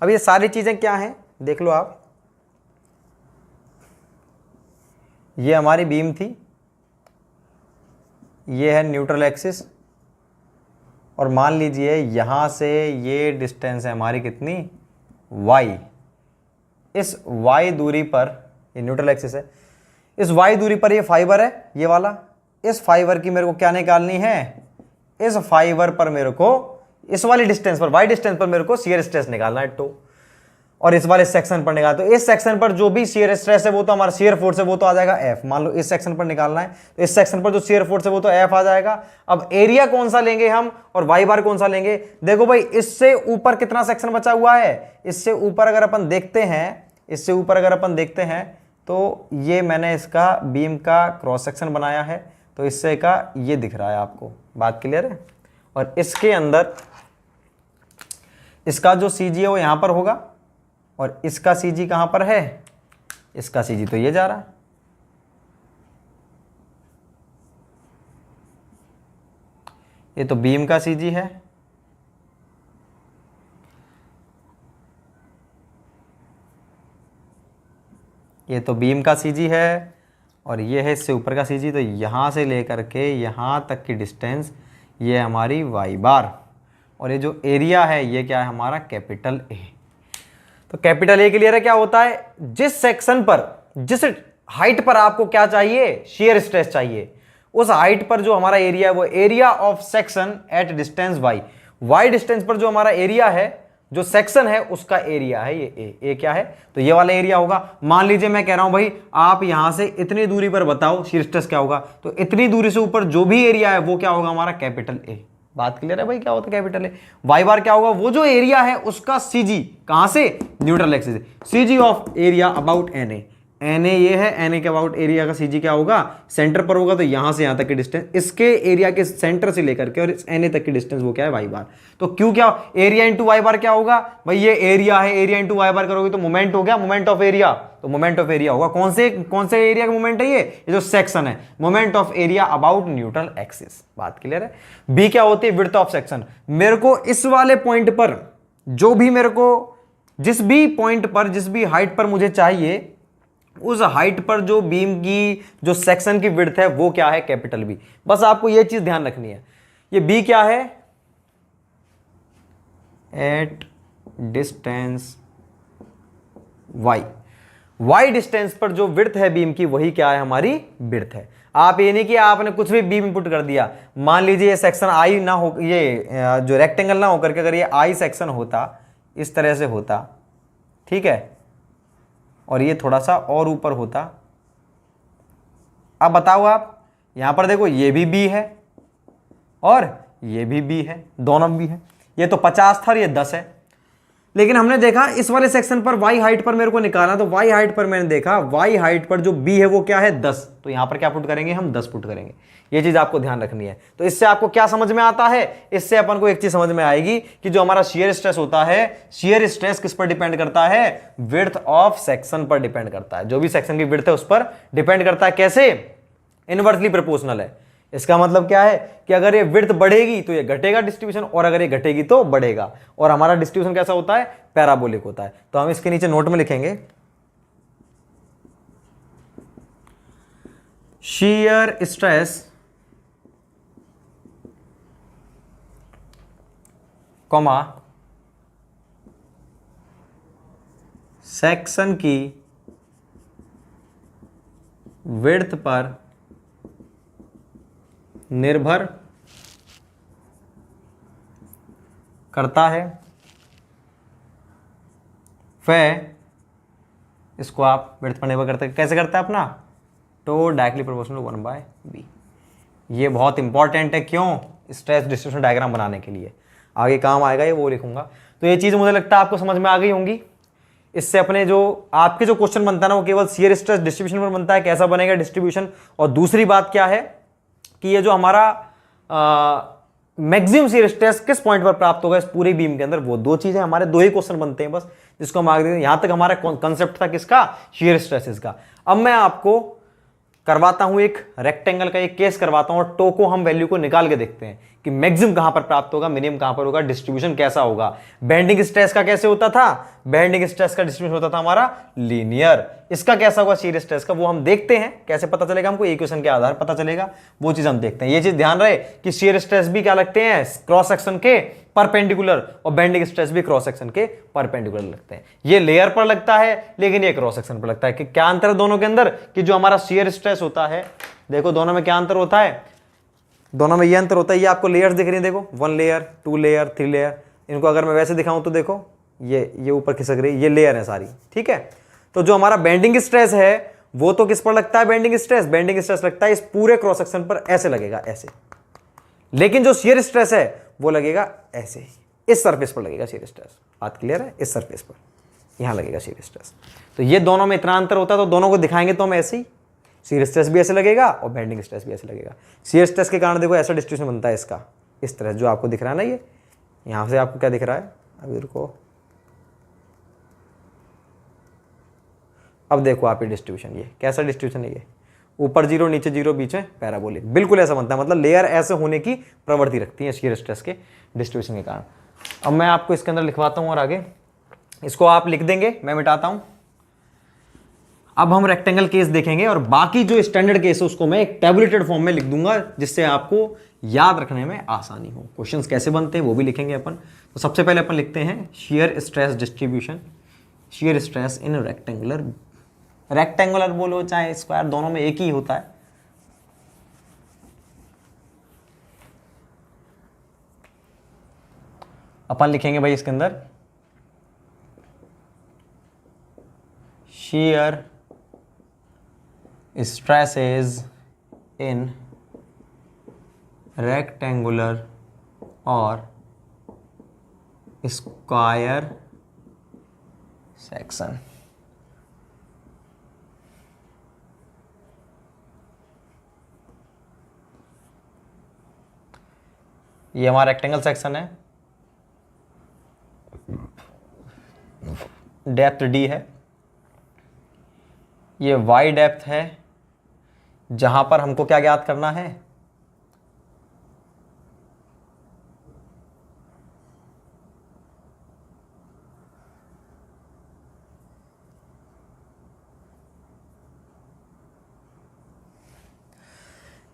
अब ये सारी चीजें क्या हैं देख लो आप। ये हमारी बीम थी, ये है न्यूट्रल एक्सिस, और मान लीजिए यहां से ये डिस्टेंस है हमारी कितनी? y। इस y दूरी पर, ये न्यूट्रल एक्सिस है, इस y दूरी पर ये फाइबर है, ये वाला। इस फाइबर की मेरे को क्या निकालनी है? इस फाइबर पर मेरे को, इस वाली डिस्टेंस पर, y डिस्टेंस पर मेरे को शियर स्ट्रेस निकालना है टो, और इस वाले सेक्शन पर निकालना। तो इस सेक्शन पर जो भी शियर स्ट्रेस है वो तो हमारा शियर फोर्स है, वो तो आ जाएगा F। मान लो इस सेक्शन पर निकालना है तो इस सेक्शन पर जो शियर फोर्स है वो तो F आ जाएगा। अब एरिया कौन सा लेंगे हम और y बार कौन सा लेंगे? देखो भाई, इससे ऊपर कितना सेक्शन बचा हुआ है? इससे ऊपर अगर अपन देखते हैं, इससे ऊपर अगर अपन देखते हैं तो ये मैंने इसका बीम का क्रॉस सेक्शन बनाया है, तो इससे का ये दिख रहा है आपको। बात क्लियर है? और इसके अंदर इसका जो CG है वो यहां पर होगा, और इसका CG कहां पर है? इसका CG तो ये जा रहा है। ये तो बीम का CG है, ये तो बीम का CG है, और ये है इससे ऊपर का CG। तो यहां से लेकर के यहां तक की डिस्टेंस ये हमारी y बार, और ये जो एरिया है ये क्या है हमारा? Capital A। तो कैपिटल A क्लियर है क्या होता है? जिस सेक्शन पर, जिस हाइट पर आपको क्या चाहिए? शियर स्ट्रेस चाहिए, उस हाइट पर जो हमारा एरिया है वो area of section at distance y। y distance पर जो हमारा एरिया है जो सेक्शन है उसका एरिया है ये ए क्या है, तो ये वाला एरिया होगा। मान लीजिए मैं कह रहा हूं भाई आप यहां से इतनी दूरी पर बताओ शीयर स्ट्रेस क्या होगा, तो इतनी दूरी से ऊपर जो भी एरिया है वो क्या होगा हमारा कैपिटल ए। बात क्लियर है भाई, क्या होता है कैपिटल ए। वाई बार क्या होगा, वो जो एरिया है उसका सीजी, कहां से, neutral axis, CG of area about N A. N A ये है, एन ए के अबाउट एरिया का सीजी क्या होगा, सेंटर पर होगा, तो यहां से यहां तक की डिस्टेंस, इसके एरिया के सेंटर से लेकर के और इस एन ए तक की डिस्टेंस वो क्या है वाई बार। तो क्यों क्या एरिया इंटू वाई बार क्या होगा भाई, ये एरिया है, एरिया इंटू वाई बार करोगे तो मोमेंट हो गया, मोमेंट ऑफ एरिया, तो मोमेंट ऑफ एरिया होगा कौन से एरिया का मोमेंट है ये जो सेक्शन है, moment of area about neutral axis. बात क्लियर है। बी क्या होती है, विड्थ ऑफ सेक्शन। मेरे को इस वाले पॉइंट पर जो भी मेरे को जिस भी पॉइंट पर जिस भी हाइट पर मुझे चाहिए, उस हाइट पर जो बीम की जो सेक्शन की विड्थ है वो क्या है, कैपिटल बी। बस आपको ये चीज ध्यान रखनी है। ये बी क्या है, at distance Y, Y distance पर जो विड्थ है बीम की वही क्या है हमारी विड्थ है। आप ये नहीं कि आपने कुछ भी बीम इनपुट कर दिया, मान लीजिए ये सेक्शन आई ना हो, ये जो रेक्टेंगल ना होकर के अगर ये आई सेक्शन होता, इस तरह से होता, ठीक है, और ये थोड़ा सा और ऊपर होता। अब बताओ आप, यहां पर देखो ये भी बी है और ये भी बी है, दोनों बी है, ये तो 50 था और ये 10 है। लेकिन हमने देखा इस वाले सेक्शन पर वाई हाइट पर मेरे को निकालना, तो वाई हाइट पर मैंने देखा वाई हाइट पर जो बी है वो क्या है 10, तो यहां पर क्या पुट करेंगे हम 10 पुट करेंगे। ये चीज आपको ध्यान रखनी है। तो इससे आपको क्या समझ में आता है, इससे अपन को एक चीज समझ में आएगी कि जो हमारा शियर स्ट्रेस होता है, शियर स्ट्रेस किस पर डिपेंड करता है, विड्थ ऑफ सेक्शन पर डिपेंड करता है। जो भी सेक्शन की विड्थ है उस पर डिपेंड करता है। कैसे, इनवर्सली प्रोपोर्शनल है। इसका मतलब क्या है कि अगर ये विड्थ बढ़ेगी तो ये घटेगा डिस्ट्रीब्यूशन, और अगर ये घटेगी तो बढ़ेगा। और हमारा डिस्ट्रीब्यूशन कैसा होता है, पैराबोलिक होता है। तो हम इसके नीचे नोट में लिखेंगे शियर स्ट्रेस कॉमा सेक्शन की विड्थ पर निर्भर करता है। इसको आप विड्थ पर निर्भर करता है, कैसे करता है अपना, तो डायरेक्टली प्रोपोर्शनल 1/b। ये बहुत इंपॉर्टेंट है, क्यों, स्ट्रेस डिस्ट्रीब्यूशन डायग्राम बनाने के लिए आगे काम आएगा, ये वो लिखूंगा। तो ये चीज मुझे लगता है आपको समझ में आ गई होंगी। इससे अपने जो आपके जो क्वेश्चन बनता है ना वो केवल शियर स्ट्रेस डिस्ट्रीब्यूशन पर बनता है, कैसा बनेगा डिस्ट्रीब्यूशन। और दूसरी बात क्या है कि ये जो हमारा मैक्सिमम शियर स्ट्रेस किस पॉइंट पर प्राप्त होगा इस पूरे बीम के अंदर, वो दो चीजें, हमारे दो ही क्वेश्चन बनते हैं बस, जिसको हम आगे यहां तक हमारा कंसेप्ट था किसका, शियर स्ट्रेसेस का। अब मैं आपको करवाता हूं एक रेक्टेंगल का एक केस करवाता हूं और टोको हम वैल्यू को निकाल के देखते हैं कि मैक्सिमम कहां पर प्राप्त होगा, मिनिमम कहां पर होगा, डिस्ट्रीब्यूशन कैसा होगा। बेंडिंग स्ट्रेस का कैसे होता था, बेंडिंग स्ट्रेस का डिस्ट्रीब्यूशन होता था हमारा लीनियर। इसका कैसा होगा शियर स्ट्रेस का, वो हम देखते हैं। कैसे पता चलेगा हमको, इक्वेशन के आधार पता चलेगा, वो चीज हम देखते हैं। ये चीज ध्यान रहे कि शियर स्ट्रेस भी क्या लगते हैं, क्रॉस सेक्शन के परपेंडिकुलर, और बेंडिंग स्ट्रेस भी क्रॉस सेक्शन के परपेंडिकुलर लगते हैं। ये लेयर पर लगता है लेकिन ये क्रॉस सेक्शन पर लगता है। कि क्या अंतर है दोनों के अंदर, कि जो हमारा शियर स्ट्रेस होता है, देखो दोनों में क्या अंतर होता है, दोनों में ये अंतर होता है। ये आपको लेयर्स दिख रही है, देखो 1 लेयर 2 लेयर 3 लेयर। इनको अगर मैं वैसे दिखाऊं तो देखो ये ऊपर खिसक रही है, ये लेयर है सारी, ठीक है। तो जो हमारा बेंडिंग स्ट्रेस है वो तो किस पर लगता है, बेंडिंग स्ट्रेस, बेंडिंग स्ट्रेस लगता है इस पूरे क्रॉस सेक्शन पर, ऐसे लगेगा ऐसे। लेकिन जो शियर स्ट्रेस है वो लगेगा ऐसे, इस सरफेस पर लगेगा शियर स्ट्रेस। बात क्लियर है, इस सरफेस पर यहां लगेगा शियर स्ट्रेस। तो ये दोनों में इतना अंतर होता है, तो दोनों को दिखाएंगे तो हम ऐसे ही, शियर स्ट्रेस भी ऐसे लगेगा और बेंडिंग स्ट्रेस भी ऐसे लगेगा। शियर स्ट्रेस के कारण देखो ऐसा डिस्ट्रीब्यूशन बनता है इसका, इस तरह जो आपको दिख रहा है ना, ये यहां से आपको क्या दिख रहा है, अभी रुको, अब देखो आप ये डिस्ट्रीब्यूशन, ये कैसा डिस्ट्रीब्यूशन है, ये ऊपर 0 नीचे 0 बीच में पैराबोलिक, बिल्कुल ऐसा बनता है। मतलब लेयर ऐसे होने की प्रवृत्ति रखती है शियर स्ट्रेस के डिस्ट्रीब्यूशन के कारण। अब मैं आपको इसके अंदर लिखवाता हूं और आगे इसको आप लिख देंगे, मैं मिटाता हूं। अब हम रेक्टेंगल केस देखेंगे और बाकी जो स्टैंडर्ड केस है उसको मैं एक टैबुलेटेड फॉर्म में लिख दूंगा, जिससे आपको याद रखने में आसानी हो। क्वेश्चंस कैसे बनते हैं वो भी लिखेंगे अपन। तो सबसे पहले अपन लिखते हैं shear stress distribution, shear stress in rectangular, rectangular बोलो चाहे स्क्वायर, दोनों में एक ही होता है। अपन लिखेंगे भाई इसके अंदर shear stresses in rectangular or square section। ये हमारा रेक्टेंगल सेक्शन है, डेप्थ डी है, ये वाई डेप्थ है, जहां पर हमको क्या ज्ञात करना है,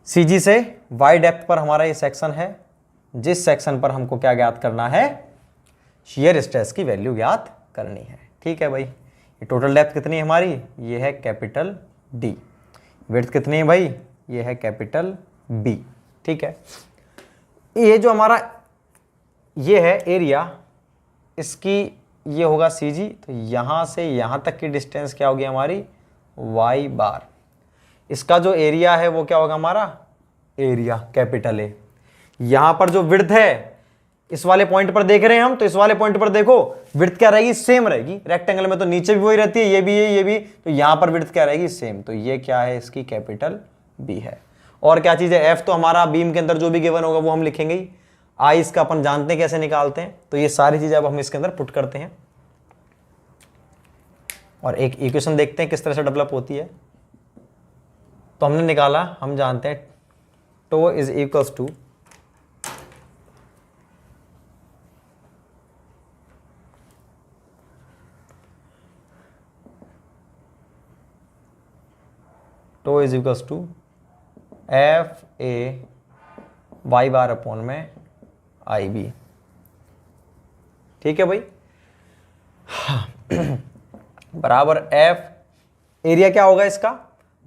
सीजी से वाई डेप्थ पर हमारा ये सेक्शन है, जिस सेक्शन पर हमको क्या ज्ञात करना है, शियर स्ट्रेस की वैल्यू ज्ञात करनी है। ठीक है भाई, ये टोटल डेप्थ कितनी है हमारी, ये है कैपिटल डी। विड्थ कितनी है भाई, ये है कैपिटल बी। ठीक है, ये जो हमारा ये है एरिया, इसकी ये होगा सीजी, तो यहां से यहां तक की डिस्टेंस क्या होगी हमारी, वाई बार। इसका जो एरिया है वो क्या होगा हमारा, एरिया कैपिटल ए। यहां पर जो विड्थ है, इस वाले पॉइंट पर देख रहे हैं हम, तो इस वाले पॉइंट पर देखो विड्थ क्या रहेगी, सेम रहेगी। रेक्टेंगल में तो नीचे भी वही रहती है, ये भी है, ये भी, तो यहां पर विड्थ क्या रहेगी, सेम। तो ये क्या है, इसकी कैपिटल बी है। और क्या चीज है, एफ तो हमारा बीम के अंदर जो भी गिवन होगा वो हम लिखेंगे ही। आई इसका अपन जानते हैं कैसे निकालते हैं, तो ये सारी चीजें अब हम इसके अंदर पुट करते हैं और एक इक्वेशन देखते हैं किस तरह से डेवलप होती है। तो हमने निकाला, हम जानते हैं tau is equals to tau is equals to F A Y bar upon में आई बी। ठीक है भाई, बराबर एफ एरिया क्या होगा इसका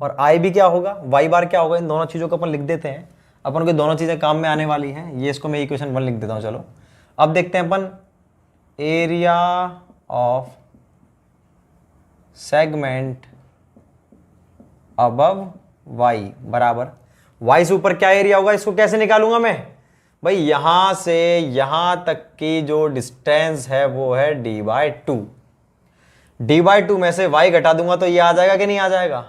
और आई भी क्या होगा, वाई बार क्या होगा। इन दोनों चीज़ों को अपन लिख देते हैं, अपन को दोनों चीज़ें काम में आने वाली हैं। ये इसको मैं इक्वेशन 1 लिख देता हूँ। चलो अब देखते हैं अपन, area of segment above y बराबर, वाई से ऊपर क्या एरिया होगा, इसको कैसे निकालूंगा मैं भाई, यहां से यहां तक की जो डिस्टेंस है वो है d/2। d/2 में से y घटा दूंगा तो ये आ जाएगा कि नहीं आ जाएगा,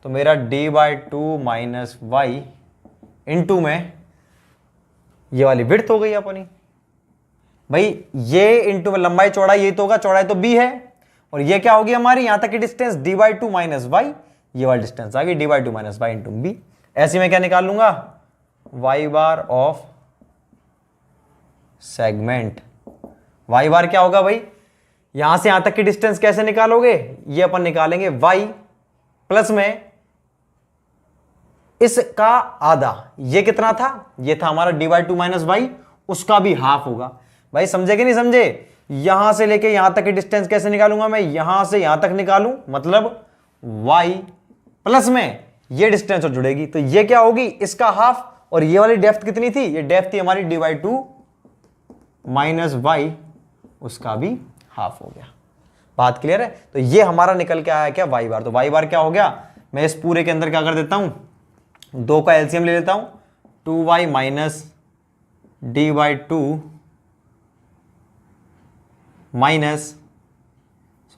तो मेरा d/2 माइनस वाई इंटू में ये वाली विड्थ हो गई अपनी भाई, ये इंटू में लंबाई चौड़ाई, ये तो होगा, चौड़ाई तो b है, और ये क्या होगी हमारी यहां तक की डिस्टेंस d/2 माइनस वाई, ये वाली डिस्टेंस आ गई d/2 minus Y into B. ऐसे में क्या निकाल लूंगा, y bar of segment. Y bar क्या होगा भाई, यहां से यहां तक की डिस्टेंस कैसे निकालोगे, ये अपन निकालेंगे y प्लस में इसका आधा, ये कितना था, ये था हमारा d/2 माइनस वाई, उसका भी हाफ होगा। भाई समझे कि नहीं समझे, यहां से लेके यहां तक की डिस्टेंस कैसे निकालूंगा मैं, यहां से यहां तक निकालूं, मतलब y प्लस में ये डिस्टेंस और जुड़ेगी, तो ये क्या होगी, इसका हाफ। और ये वाली डेप्थ कितनी थी, ये डेप्थ थी हमारी d/2 माइनस वाई, उसका भी हाफ हो गया। बात क्लियर है, तो ये हमारा निकल के आया क्या, वाई बार। तो वाई बार क्या हो गया, मैं इस पूरे के अंदर क्या कर देता हूं, 2 का एलसीएम ले लेता हूं, 2y minus d/2 minus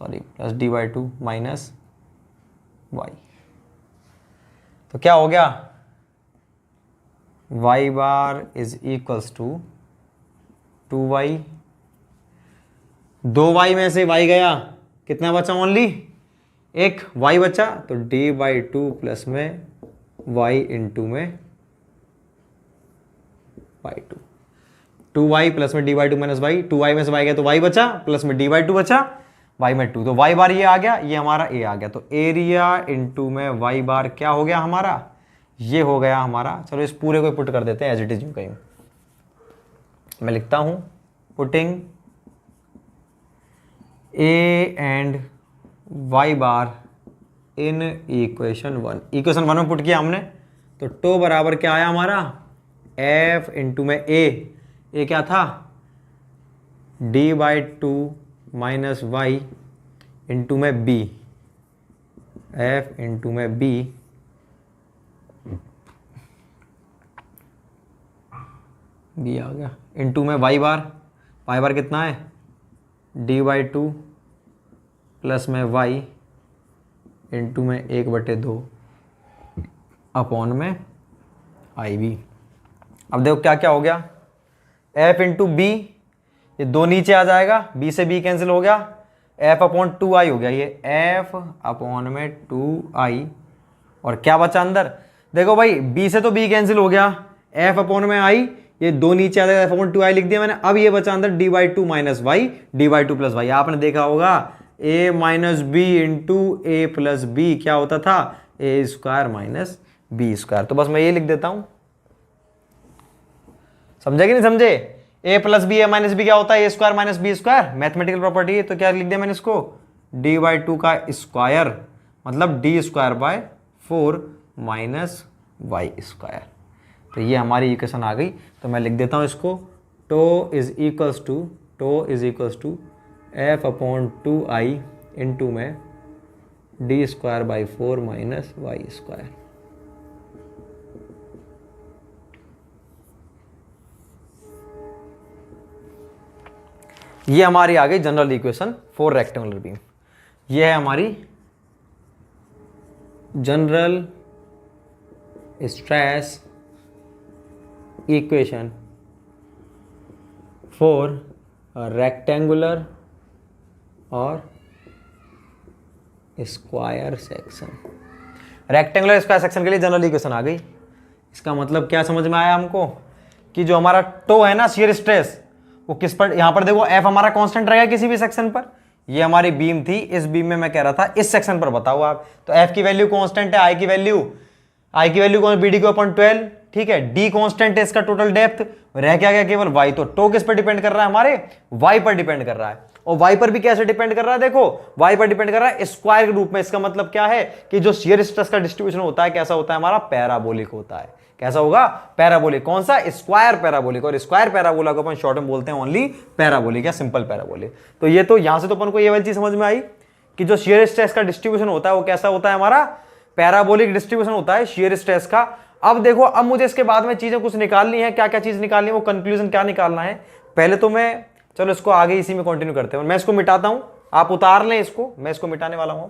plus d/2 minus y, तो क्या हो गया, y bar is equals to 2y, 2y में से y गया, कितना बचा, ओनली एक y बचा, तो d/2 प्लस में y इंटू में y2, 2y प्लस में d/2 माइनस y, 2y में से y गया तो y बचा, प्लस में d/2 बचा, y में 2, तो y बार ये आ गया, ये हमारा a आ गया। तो एरिया इंटू में y बार क्या हो गया हमारा, ये हो गया हमारा। चलो इस पूरे को पुट कर देते हैं एज इट इज, कहीं मैं लिखता हूं, putting a and y bar in equation 1। Equation 1 में पुट किया हमने, तो टो बराबर क्या आया हमारा, f इंटू में a क्या था, d/2 माइनस वाई इंटू में b, एफ इंटू में बी आ गया इंटू में वाई बार कितना है dy/2 प्लस में y इंटू में 1/2 अपॉन में IB। अब देखो क्या क्या हो गया, f इंटू बी, ये दो नीचे आ जाएगा, b से b कैंसिल हो गया, f अपॉन 2i हो गया, ये f अपॉन में 2i, और क्या बचा अंदर, देखो भाई b से तो b कैंसिल हो गया, f अपॉन में i, ये दो नीचे आ जाएगा, f अपॉन 2i लिख दिया मैंने। अब ये बचा अंदर dy/2 minus Y, dy/2 plus Y. आपने देखा होगा a minus B into A plus B क्या होता था, a square minus B square. तो बस मैं ये लिख देता हूं, समझे कि नहीं समझे, a plus B A minus B क्या होता है, a square minus B square, mathematical property है। तो क्या लिख दिया मैंने इसको, dy/2 का स्क्वायर मतलब d square by 4 minus Y square. तो ये हमारी इक्वेशन आ गई। तो मैं लिख देता हूँ इसको, tau is equals to F upon 2i into में D square by 4 minus Y square. ये हमारी आ गई general equation for rectangular beam. ये है हमारी general stress equation for rectangular और square section. Rectangular square section के लिए जनरल इक्वेशन आ गई। इसका मतलब क्या समझ में आया हमको, कि जो हमारा टो है ना, शियर स्ट्रेस, वो किस पर, यहां पर देखो एफ हमारा कांस्टेंट रहेगा किसी भी सेक्शन पर। ये हमारी बीम थी, इस बीम में मैं कह रहा था इस सेक्शन पर बताओ आप, तो एफ की वैल्यू कांस्टेंट है, आई की वैल्यू कौन, बी डी क्यू अपॉन 12, ठीक है, डी कांस्टेंट है, इसका टोटल डेप्थ रह क्या गया केवल वाई। तो टो किस पर डिपेंड कर रहा है, हमारे वाई पर डिपेंड कर रहा है। और वाई पर भी कैसे डिपेंड कर रहा है, देखो वाई पर डिपेंड कर रहा है स्क्वायर के रूप में। इसका मतलब क्या है कि जो शियर स्ट्रेस का डिस्ट्रीब्यूशन होता है कैसा होता है, हमारा पैराबोलिक होता है। कैसा होगा, पैराबोलिक। कौन सा, स्क्वायर पैराबोलिक। और स्क्वायर पैराबोला को अपन शॉर्ट में बोलते हैं ओनली पैराबोलिक या सिंपल पैराबोलिक। तो ये तो यहां से तो अपन को ये वाली चीज समझ में आई कि जो शियर स्ट्रेस का डिस्ट्रीब्यूशन होता है वो कैसा होता है, हमारा पैराबोलिक डिस्ट्रीब्यूशन होता है शियर स्ट्रेस का। अब देखो, अब मुझे इसके बाद में चीजें कुछ निकालनी है, क्या क्या चीज निकालनी है, वो कंक्लूजन क्या निकालना है। पहले तो मैं, चलो इसको आगे इसी में कंटिन्यू करते हैं, मैं इसको मिटाता हूं, आप उतार लें इसको, मैं इसको मिटाने वाला हूं।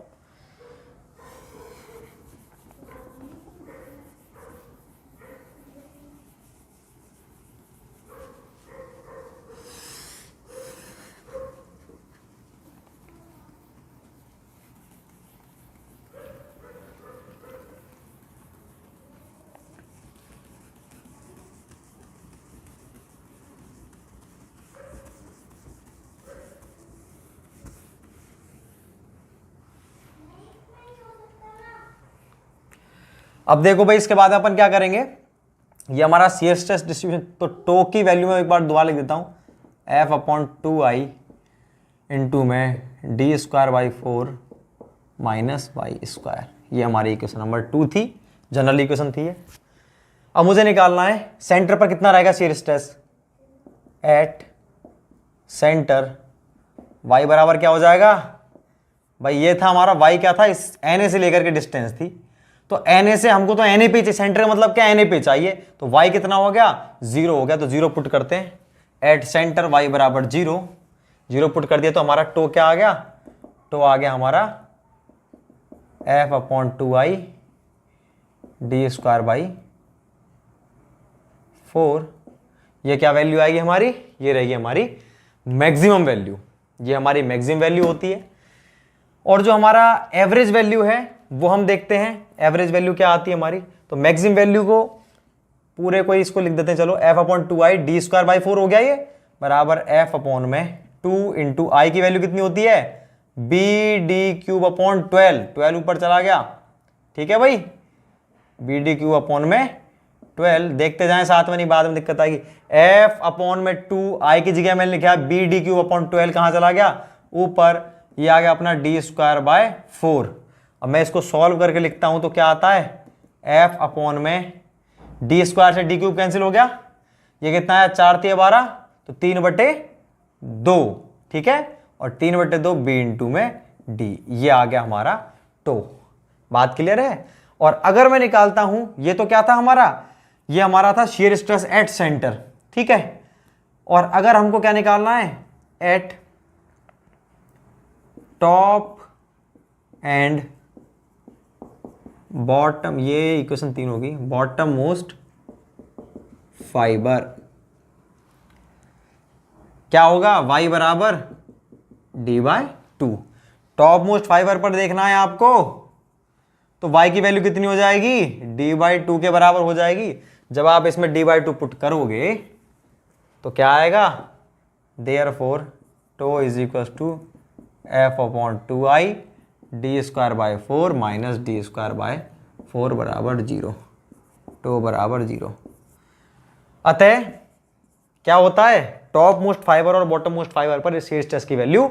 अब देखो भाई, इसके बाद अपन क्या करेंगे, ये हमारा शियर स्ट्रेस डिस्ट्रीब्यूशन, तो टो की वैल्यू में एक बार दोबारा लिख देता हूं, एफ अपॉन 2i इंटू में D square by 4 minus Y square. ये हमारी इक्वेशन नंबर 2 थी, जनरल इक्वेशन थी ये। अब मुझे निकालना है सेंटर पर कितना रहेगा shear stress, at centre y बराबर क्या हो जाएगा भाई, ये था हमारा y क्या था, इस na से लेकर के डिस्टेंस थी, तो na से हमको तो na पे चाहिए, सेंटर का मतलब क्या, na पे चाहिए, तो y कितना हो गया, 0 हो गया, तो 0 पुट करते हैं, एट सेंटर y बराबर 0, 0 पुट कर दिया तो हमारा टो क्या आ गया, टो आ गया हमारा f upon 2i D square by 4। ये क्या वैल्यू आएगी हमारी, ये रहेगी हमारी मैक्सिमम वैल्यू, ये हमारी मैक्सिमम वैल्यू होती है। और जो हमारा एवरेज वैल्यू है वो हम देखते हैं, एवरेज वैल्यू क्या आती है हमारी, तो मैक्सिमम वैल्यू को पूरे को इसको लिख देते हैं, चलो f upon 2i D square by 4 हो गया, ये बराबर f अपॉन में 2 इंटू आई की वैल्यू कितनी होती है, बी डी क्यूब अपॉन 12 ऊपर चला गया, ठीक है भाई, बी डी क्यूब अपॉन में 12, देखते जाएं साथ में, नहीं बाद में दिक्कत आएगी। f अपॉन में 2 आई की जगह मैंने लिखा बी डी क्यूब अपॉन 12, कहां चला गया ऊपर, ये आ गया अपना डी स्क्वायर बाय 4। अब मैं इसको सॉल्व करके लिखता हूं तो क्या आता है, f अपॉन में डी स्क्वायर से डी क्यूब कैंसिल हो गया, ये कितना है 4 3 12, तो 3/2, ठीक है, और 3/2 बी इंटू में डी, ये आ गया हमारा टो। बात क्लियर है। और अगर मैं निकालता हूं, ये तो क्या था हमारा, ये हमारा था शियर स्ट्रेस एट सेंटर, ठीक है। और अगर हमको क्या निकालना है, एट टॉप एंड बॉटम, ये इक्वेशन 3 होगी, बॉटम मोस्ट फाइबर, क्या होगा, y बराबर d/2। टॉप मोस्ट फाइबर पर देखना है आपको, तो y की वैल्यू कितनी हो जाएगी, d/2 के बराबर हो जाएगी। जब आप इसमें d/2 पुट करोगे तो क्या आएगा, therefore tau is equal to f/2i d²/4 minus d²/4 बराबर 0, टो बराबर 0। अतः क्या होता है, टॉप मोस्ट फाइबर और बॉटम मोस्ट फाइबर पर शियर स्ट्रेस की वैल्यू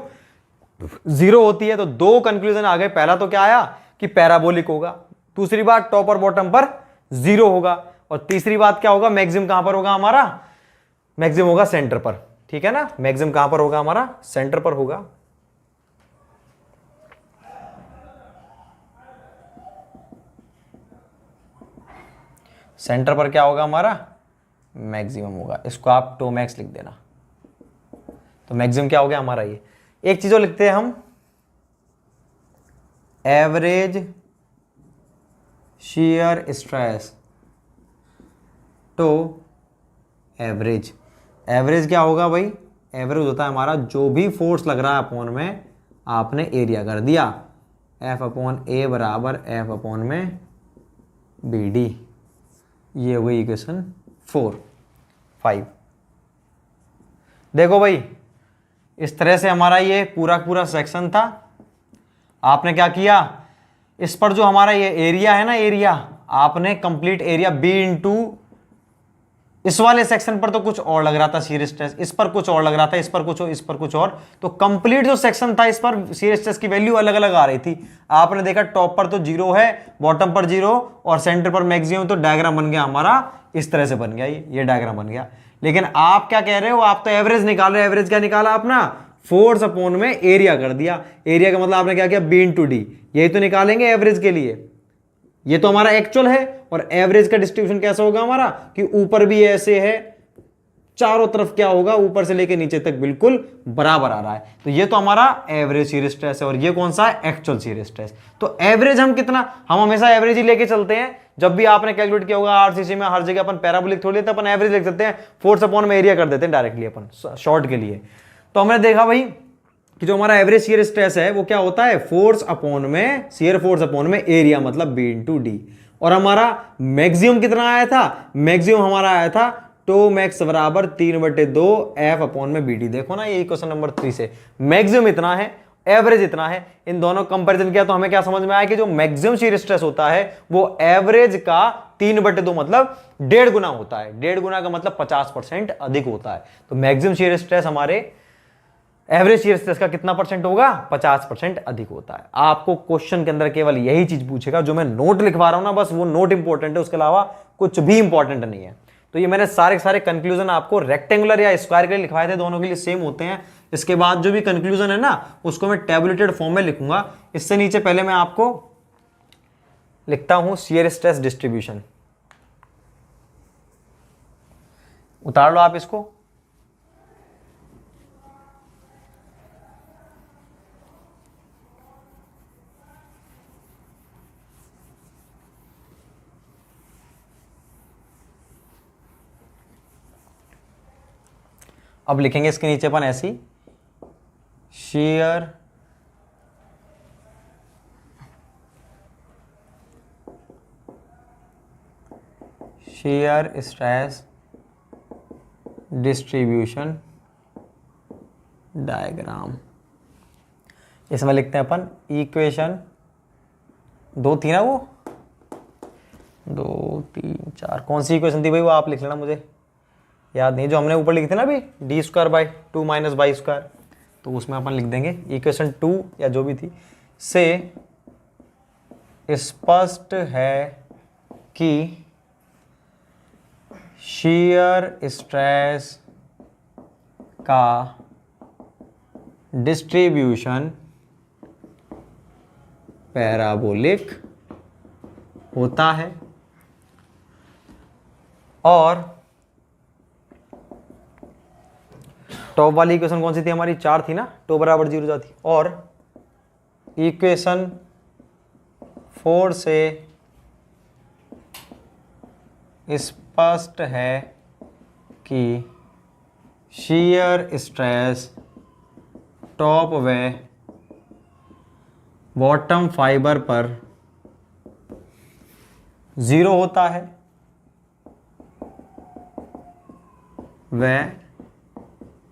0 होती है। तो दो कंक्लूजन आ गए, पहला तो क्या आया कि पैराबोलिक होगा, दूसरी बात टॉप और बॉटम पर 0 होगा, और तीसरी बात क्या होगा, मैक्सिमम कहां पर होगा हमारा, मैक्सिमम होगा सेंटर पर, ठीक है ना। मैक्सिमम कहां पर होगा हमारा, सेंटर पर होगा। सेंटर पर क्या होगा हमारा, मैक्सिमम होगा। इसको आप टो मैक्स लिख देना। तो मैक्सिमम क्या हो गया हमारा, ये एक चीज और लिखते हैं हम, average shear stress to average. Average क्या होगा भाई, एवरेज होता है हमारा जो भी फोर्स लग रहा है अपॉन में आपने एरिया कर दिया, F/A बराबर F/ में BD। ये हो गई इक्वेशन 5। देखो भाई, इस तरह से हमारा ये पूरा सेक्शन था। आपने क्या किया, इस पर जो हमारा ये एरिया है ना, एरिया आपने कंप्लीट एरिया B इंटू, इस वाले सेक्शन पर तो कुछ और लग रहा था शियर स्ट्रेस, इस पर कुछ और लग रहा था, इस पर कुछ और, तो कंप्लीट जो सेक्शन था इस पर शियर स्ट्रेस की वैल्यू अलग अलग आ रही थी। आपने देखा टॉप पर तो 0 है, बॉटम पर 0 और सेंटर पर मैक्सिमम, तो डायग्राम बन गया हमारा इस तरह से बन गया, ये डायग्राम बन गया। लेकिन आप क्या कह रहे हो, आप तो एवरेज निकाल रहे हो। एवरेज क्या निकाला अपना, फोर्स अपॉन में एरिया कर दिया। एरिया का मतलब आपने क्या किया, B इंटू डी, यही तो निकालेंगे एवरेज के लिए। ये तो हमारा एक्चुअल है, और एवरेज का डिस्ट्रीब्यूशन कैसा होगा हमारा, कि ऊपर भी ऐसे है, चारों तरफ क्या होगा, ऊपर से लेके नीचे तक बिल्कुल बराबर आ रहा है। तो ये तो हमारा एवरेज शियर स्ट्रेस है, और ये कौन सा है, एक्चुअल शियर स्ट्रेस। तो एवरेज हम कितना, हम हमेशा एवरेज ही लेके चलते हैं। जब भी आपने कैलकुलेट किया होगा आरसीसी में, हर जगह अपन पैराबोलिक थोड़ी लेते, अपन एवरेज लिख देते हैं, फोर्स अपॉन में एरिया कर देते हैं डायरेक्टली अपन शॉर्ट के लिए। तो हमने देखा भाई कि जो हमारा एवरेज शियर स्ट्रेस है वो क्या होता है, फोर्स अपॉन में, शियर फोर्स अपॉन में एरिया, मतलब B इंटू डी। और हमारा मैक्सिमम कितना आया था, मैक्सिमम हमारा आया था टो मैक्स बराबर 3/2 F/ में BD। देखो ना, ये क्वेश्चन नंबर 3 से मैक्सिमम इतना है, एवरेज इतना है। इन दोनों कंपैरिजन किया तो हमें क्या समझ में आया कि जो मैक्सिमम शियर स्ट्रेस होता है वो एवरेज का 3/2 मतलब 1.5 गुना होता है। 1.5 गुना का मतलब 50% अधिक होता है। तो मैक्सिमम शियर स्ट्रेस हमारे एवरेज शियर स्ट्रेस का कितना परसेंट होगा, 50% अधिक होता है। आपको क्वेश्चन के अंदर केवल यही चीज पूछेगा, जो मैं नोट लिखवा रहा हूं ना, बस वो नोट इंपॉर्टेंट है, उसके अलावा कुछ भी इंपॉर्टेंट नहीं है। तो ये मैंने सारे कंक्लूजन आपको रेक्टेंगुलर या स्क्वायर के लिए लिखवाए थे, दोनों के लिए सेम होते हैं। इसके बाद जो भी कंक्लूजन है ना, उसको मैं टेबुलेटेड फॉर्म में लिखूंगा। इससे नीचे पहले मैं आपको लिखता हूं शियर स्ट्रेस डिस्ट्रीब्यूशन। उतार लो आप इसको। अब लिखेंगे इसके नीचे अपन ऐसी, शेयर स्ट्रेस डिस्ट्रीब्यूशन डायग्राम। इसमें लिखते हैं अपन इक्वेशन 2 थी ना, वो 2 3 4 कौन सी इक्वेशन थी भाई, वो आप लिख लेना, मुझे याद नहीं। जो हमने ऊपर लिखी थी ना अभी, d² - 2 - y², तो उसमें अपन लिख देंगे इक्वेशन 2 या जो भी थी, से स्पष्ट है कि शियर स्ट्रेस का डिस्ट्रीब्यूशन पैराबोलिक होता है और टॉप वाली इक्वेशन कौन सी थी हमारी, 4 थी ना, टो बराबर 0 जाती, और इक्वेशन 4 से स्पष्ट है कि shear स्ट्रेस टॉप व बॉटम फाइबर पर 0 होता है व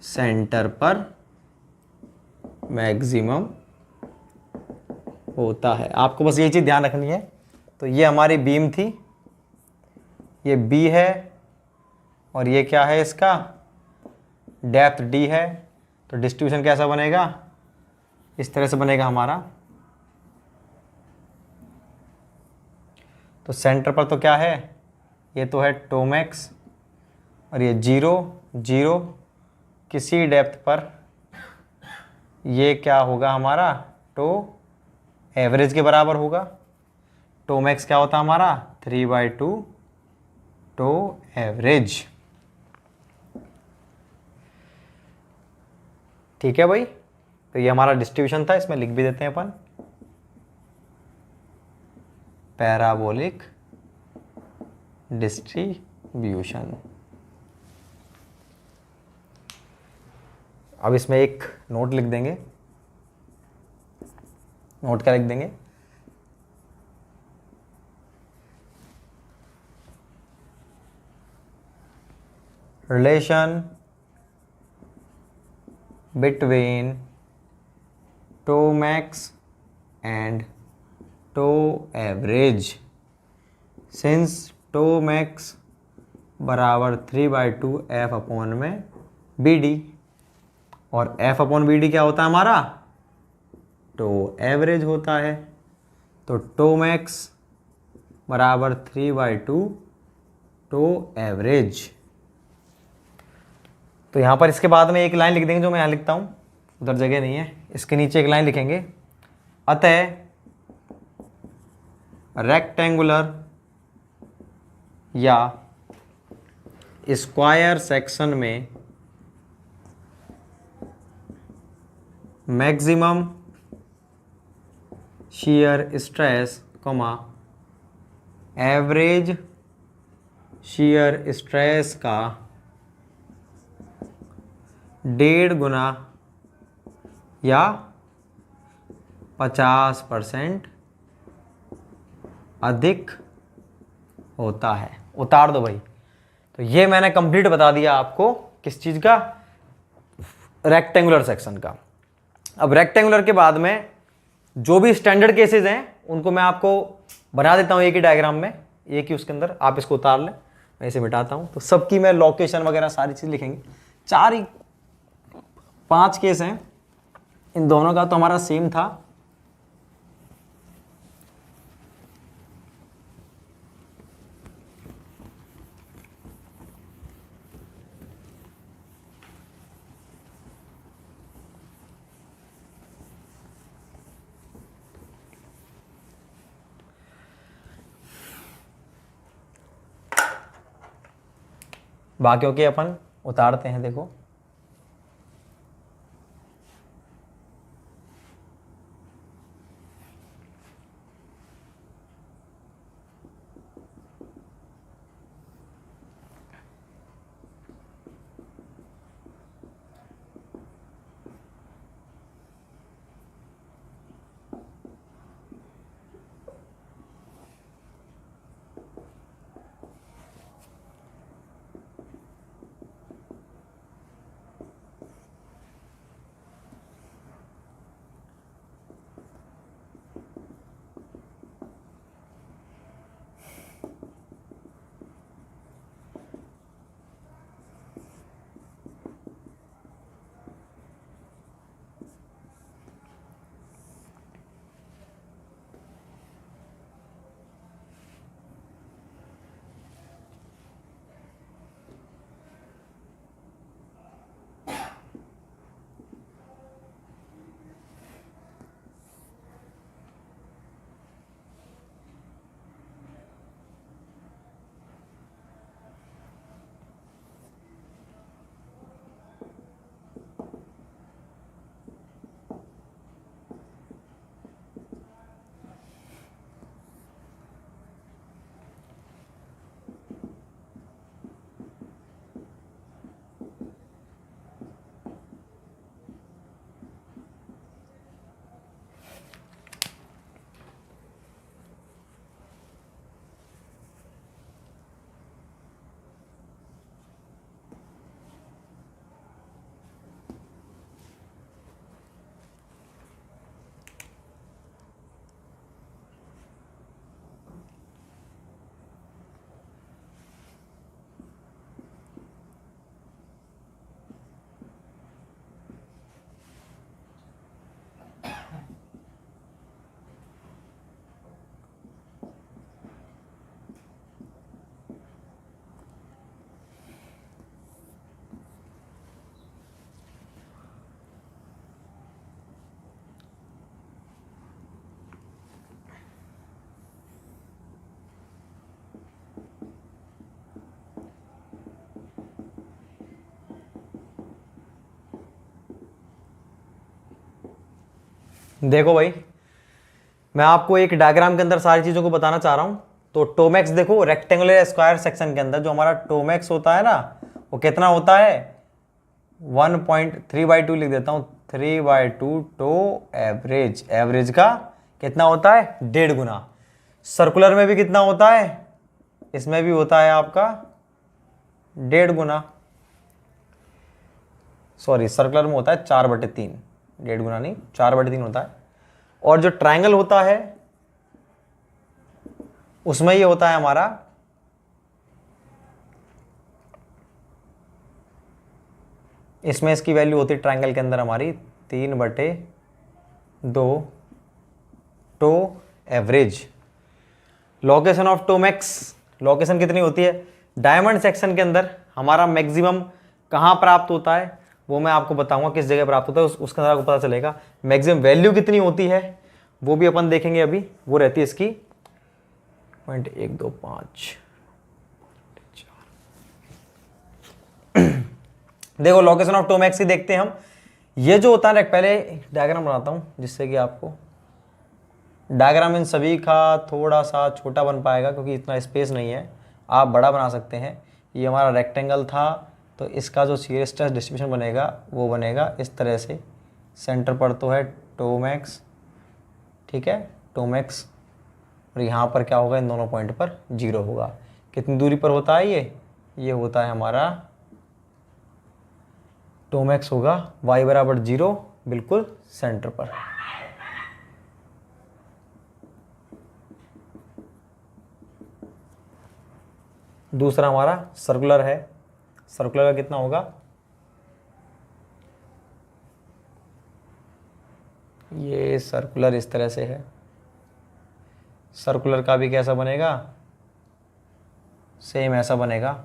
सेंटर पर मैक्सिमम होता है। आपको बस ये चीज़ ध्यान रखनी है। तो ये हमारी बीम थी, ये बी है, और ये क्या है, इसका डेप्थ डी है। तो डिस्ट्रीब्यूशन कैसा बनेगा, इस तरह से बनेगा हमारा। तो सेंटर पर तो क्या है, ये तो है टोमैक्स, और ये 0 0 किसी डेप्थ पर ये क्या होगा हमारा, टो एवरेज के बराबर होगा। टोमैक्स क्या होता है हमारा, 3/2 टो एवरेज। ठीक है भाई, तो ये हमारा डिस्ट्रीब्यूशन था, इसमें लिख भी देते हैं अपन, पैराबोलिक डिस्ट्रीब्यूशन। अब इसमें एक नोट लिख देंगे। नोट क्या लिख देंगे, relation between tau max and tau average, since tau max बराबर 3/2 एफ अपॉन में बी डी, और एफ अपॉन बी डी क्या होता है हमारा, टो एवरेज होता है। तो टोमैक्स बराबर 3/2 टो एवरेज। तो यहाँ पर इसके बाद में एक लाइन लिख देंगे, जो मैं यहाँ लिखता हूँ, उधर जगह नहीं है, इसके नीचे एक लाइन लिखेंगे, अतः रेक्टेंगुलर या स्क्वायर सेक्शन में maximum shear stress average shear stress का 1.5 गुना या 50% अधिक होता है। उतार दो भाई। तो ये मैंने कंप्लीट बता दिया आपको, किस चीज़ का, रेक्टेंगुलर सेक्शन का। अब रेक्टेंगुलर के बाद में जो भी स्टैंडर्ड केसेस हैं उनको मैं आपको बना देता हूँ एक ही डायग्राम में, एक ही उसके अंदर, आप इसको उतार लें, मैं इसे मिटाता हूँ। तो सबकी मैं लोकेशन वगैरह सारी चीज़ लिखेंगे। 5 केस हैं, इन दोनों का तो हमारा सेम था। बाकियों के अपन उतारते हैं, देखो। देखो भाई, मैं आपको एक डायग्राम के अंदर सारी चीज़ों को बताना चाह रहा हूँ। तो टोमैक्स देखो, रेक्टेंगुलर स्क्वायर सेक्शन के अंदर जो हमारा टोमैक्स होता है ना, वो कितना होता है 1.3/2 लिख देता हूँ, 3/2 टो एवरेज। एवरेज का कितना होता है 1.5 गुना। सर्कुलर में भी कितना होता है, इसमें भी होता है आपका 1.5 गुना। सॉरी, सर्कुलर में होता है 4/3, 1.5 गुना नहीं 4/3 होता है। और जो ट्रायंगल होता है उसमें ये होता है हमारा इसमें इसकी वैल्यू होती है ट्रायंगल के अंदर हमारी 3/2 tau average. Location of tau max, location कितनी होती है डायमंड सेक्शन के अंदर, हमारा मैक्सिमम कहाँ प्राप्त होता है वो मैं आपको बताऊंगा किस जगह प्राप्त होता है, उसके अंदर आपको पता चलेगा। मैक्सिमम वैल्यू कितनी होती है वो भी अपन देखेंगे अभी, वो रहती है इसकी 0.125। देखो लोकेशन ऑफ टोमैक्स की देखते हैं हम। ये जो होता है, पहले डायग्राम बनाता हूं जिससे कि आपको डायग्राम इन सभी का थोड़ा सा छोटा बन पाएगा क्योंकि इतना स्पेस नहीं है, आप बड़ा बना सकते हैं। ये हमारा रेक्टेंगल था, तो इसका जो शियर स्ट्रेस डिस्ट्रीब्यूशन बनेगा वो बनेगा इस तरह से। सेंटर पर तो है टोमैक्स, ठीक है, टोमैक्स, और यहाँ पर क्या होगा इन दोनों पॉइंट पर 0 होगा। कितनी दूरी पर होता है ये होता है हमारा टोमैक्स होगा y बराबर 0 बिल्कुल सेंटर पर। दूसरा हमारा सर्कुलर है, सर्कुलर का कितना होगा, ये सर्कुलर इस तरह से है। सर्कुलर का भी कैसा बनेगा, सेम ऐसा बनेगा।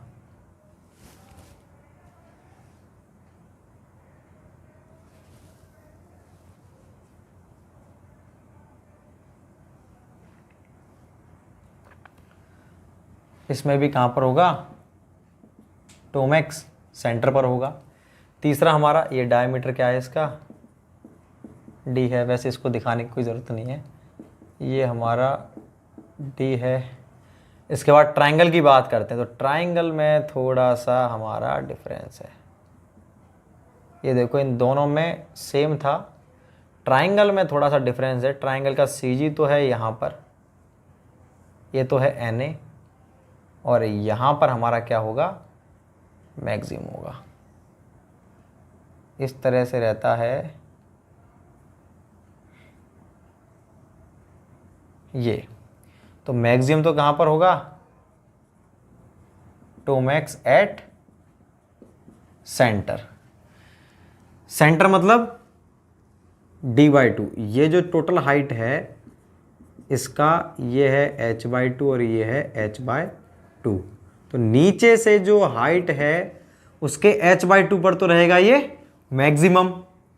इसमें भी कहाँ पर होगा टोमैक्स सेंटर पर होगा। तीसरा हमारा ये डायमीटर क्या है इसका d है, वैसे इसको दिखाने की कोई ज़रूरत नहीं है, ये हमारा d है। इसके बाद ट्रायंगल की बात करते हैं, तो ट्रायंगल में थोड़ा सा हमारा डिफरेंस है। ये देखो इन दोनों में सेम था, ट्रायंगल में थोड़ा सा डिफरेंस है। ट्रायंगल का CG तो है यहाँ पर, ये तो है Na, और यहाँ पर हमारा क्या होगा मैक्सिमम होगा। इस तरह से रहता है ये। तो मैक्सिमम तो कहाँ पर होगा टोमैक्स एट सेंटर। सेंटर मतलब d/2, ये जो टोटल हाइट है इसका ये है h/2 और ये है h/2। तो नीचे से जो हाइट है उसके h/2 पर तो रहेगा ये मैक्सिमम,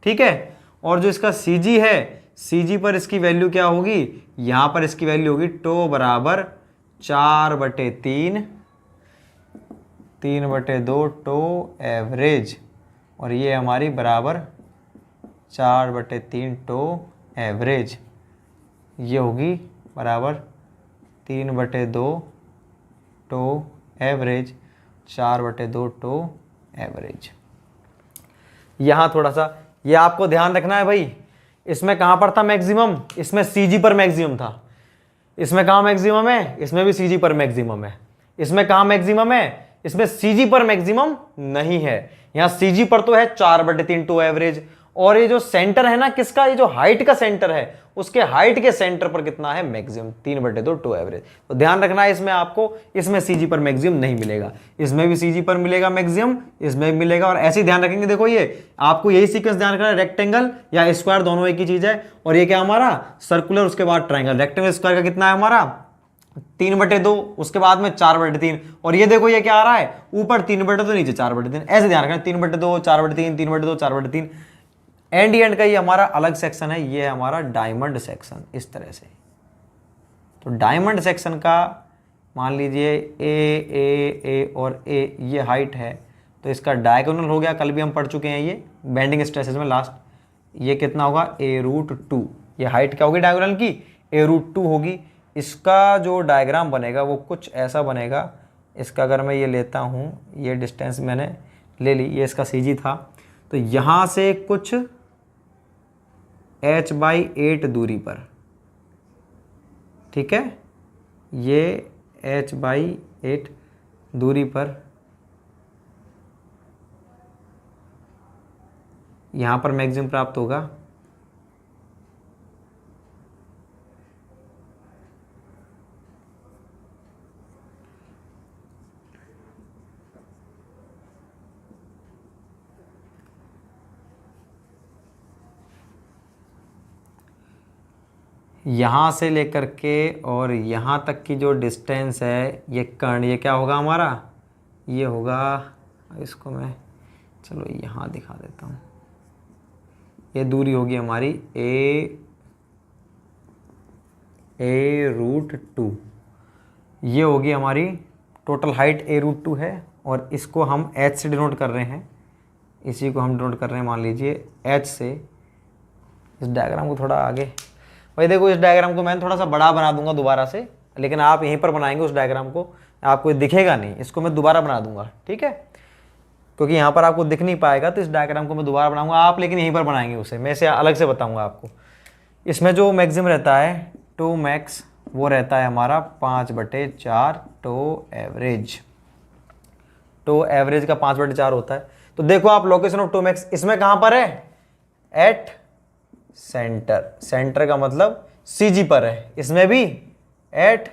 ठीक है। और जो इसका CG है, CG पर इसकी वैल्यू क्या होगी, यहाँ पर इसकी वैल्यू होगी टो बराबर 4/3, 3/2 टो एवरेज, और ये हमारी बराबर 4/3 टो एवरेज, ये होगी बराबर 3/2 टो एवरेज, 4/2 टो एवरेज। यहाँ थोड़ा सा ये आपको ध्यान रखना है भाई, इसमें कहाँ पर था मैक्सिमम, इसमें CG पर मैक्सिमम था। इसमें कहाँ मैक्सिमम है, इसमें भी CG पर मैक्सिमम है। इसमें कहाँ मैक्सिमम है, इसमें CG पर मैक्सिमम नहीं है। यहाँ CG पर तो है 4/3 टू एवरेज, और ये जो सेंटर है ना किसका, ये जो हाइट का सेंटर है उसके हाइट के सेंटर पर कितना है मैक्सिमम 3/2 टू एवरेज। तो ध्यान रखना है इसमें आपको, इसमें CG पर मैक्सिमम नहीं मिलेगा, इसमें भी CG पर मिलेगा मैक्सिमम, इसमें भी मिलेगा। और ऐसे ही ध्यान रखेंगे, देखो ये आपको यही सीक्वेंस ध्यान रखना है, रेक्टेंगल या स्क्वायर दोनों एक ही चीज है। और ये क्या हमारा सर्कुलर, उसके बाद ट्रायंगल। रेक्टेंगल स्क्वायर का कितना है हमारा 3/2, उसके बाद में 4/3, और ये देखो ये क्या आ रहा है ऊपर 3/2 नीचे 4/3। ऐसे ध्यान रखना 3/2 4/3 3/2 4/3। एंड का ये हमारा अलग सेक्शन है, ये है हमारा डायमंड सेक्शन इस तरह से। तो डायमंड सेक्शन का मान लीजिए ए और ए ये हाइट है, तो इसका डायगोनल हो गया, कल भी हम पढ़ चुके हैं ये बेंडिंग स्ट्रेसेस में लास्ट। ये कितना होगा a√2, ये हाइट क्या होगी डायगोनल की, a√2 होगी। इसका जो डायग्राम बनेगा वो कुछ ऐसा बनेगा। इसका अगर मैं ये लेता हूँ, ये डिस्टेंस मैंने ले ली, ये इसका CG था, तो यहाँ से कुछ h/8 दूरी पर, ठीक है, ये h/8 दूरी पर यहाँ पर मैक्सिमम प्राप्त होगा। यहाँ से लेकर के और यहाँ तक की जो डिस्टेंस है, ये कर्ण, ये क्या होगा हमारा, ये होगा, इसको मैं चलो यहाँ दिखा देता हूँ, ये दूरी होगी हमारी a√2, ये होगी हमारी टोटल हाइट a√2 है, और इसको हम h से डिनोट कर रहे हैं, इसी को हम डिनोट कर रहे हैं मान लीजिए h से। इस डायग्राम को थोड़ा आगे, भाई देखो इस डायग्राम को मैं थोड़ा सा बड़ा बना दूंगा दोबारा से, लेकिन आप यहीं पर बनाएंगे उस डायग्राम को, आपको दिखेगा नहीं, इसको मैं दोबारा बना दूंगा, ठीक है, क्योंकि यहाँ पर आपको दिख नहीं पाएगा, तो इस डायग्राम को मैं दोबारा बनाऊंगा, आप लेकिन यहीं पर बनाएंगे उसे, मैं इसे अलग से बताऊंगा आपको। इसमें जो मैक्सिमम रहता है टो मैक्स, वो रहता है हमारा 5/4 टो एवरेज, टो एवरेज का 5/4 होता है। तो देखो आप लोकेशन ऑफ टो मैक्स इसमें कहाँ पर है, एट सेंटर, सेंटर का मतलब CG पर है, इसमें भी एट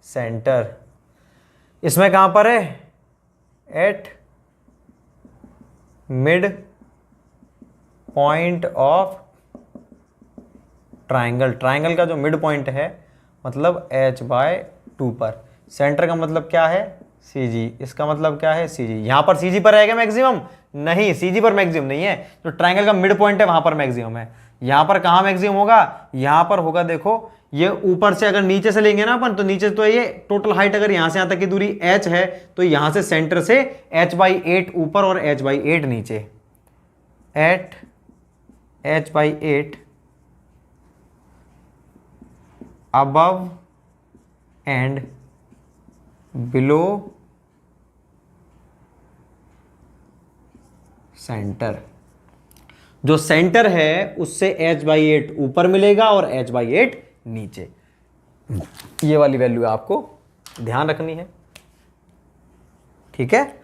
सेंटर, इसमें कहां पर है, at mid point of triangle, triangle का जो मिड पॉइंट है मतलब h/2 पर, सेंटर का मतलब क्या है CG, इसका मतलब क्या है CG, यहां पर CG पर रहेगा मैक्सिमम, नहीं CG पर मैक्सिमम नहीं है, जो ट्राइंगल का मिड पॉइंट है वहां पर मैक्सिमम है। यहां पर कहां मैक्सिमम होगा, यहां पर होगा, देखो ये ऊपर से अगर नीचे से लेंगे ना अपन, तो नीचे तो ये टोटल हाइट अगर यहां से यहां तक की दूरी h है, तो यहां से सेंटर से h/8 ऊपर और h/8 नीचे, at h/8 above and below centre, जो सेंटर है उससे h/8 ऊपर मिलेगा और h/8 नीचे, ये वाली वैल्यू आपको ध्यान रखनी है, ठीक है।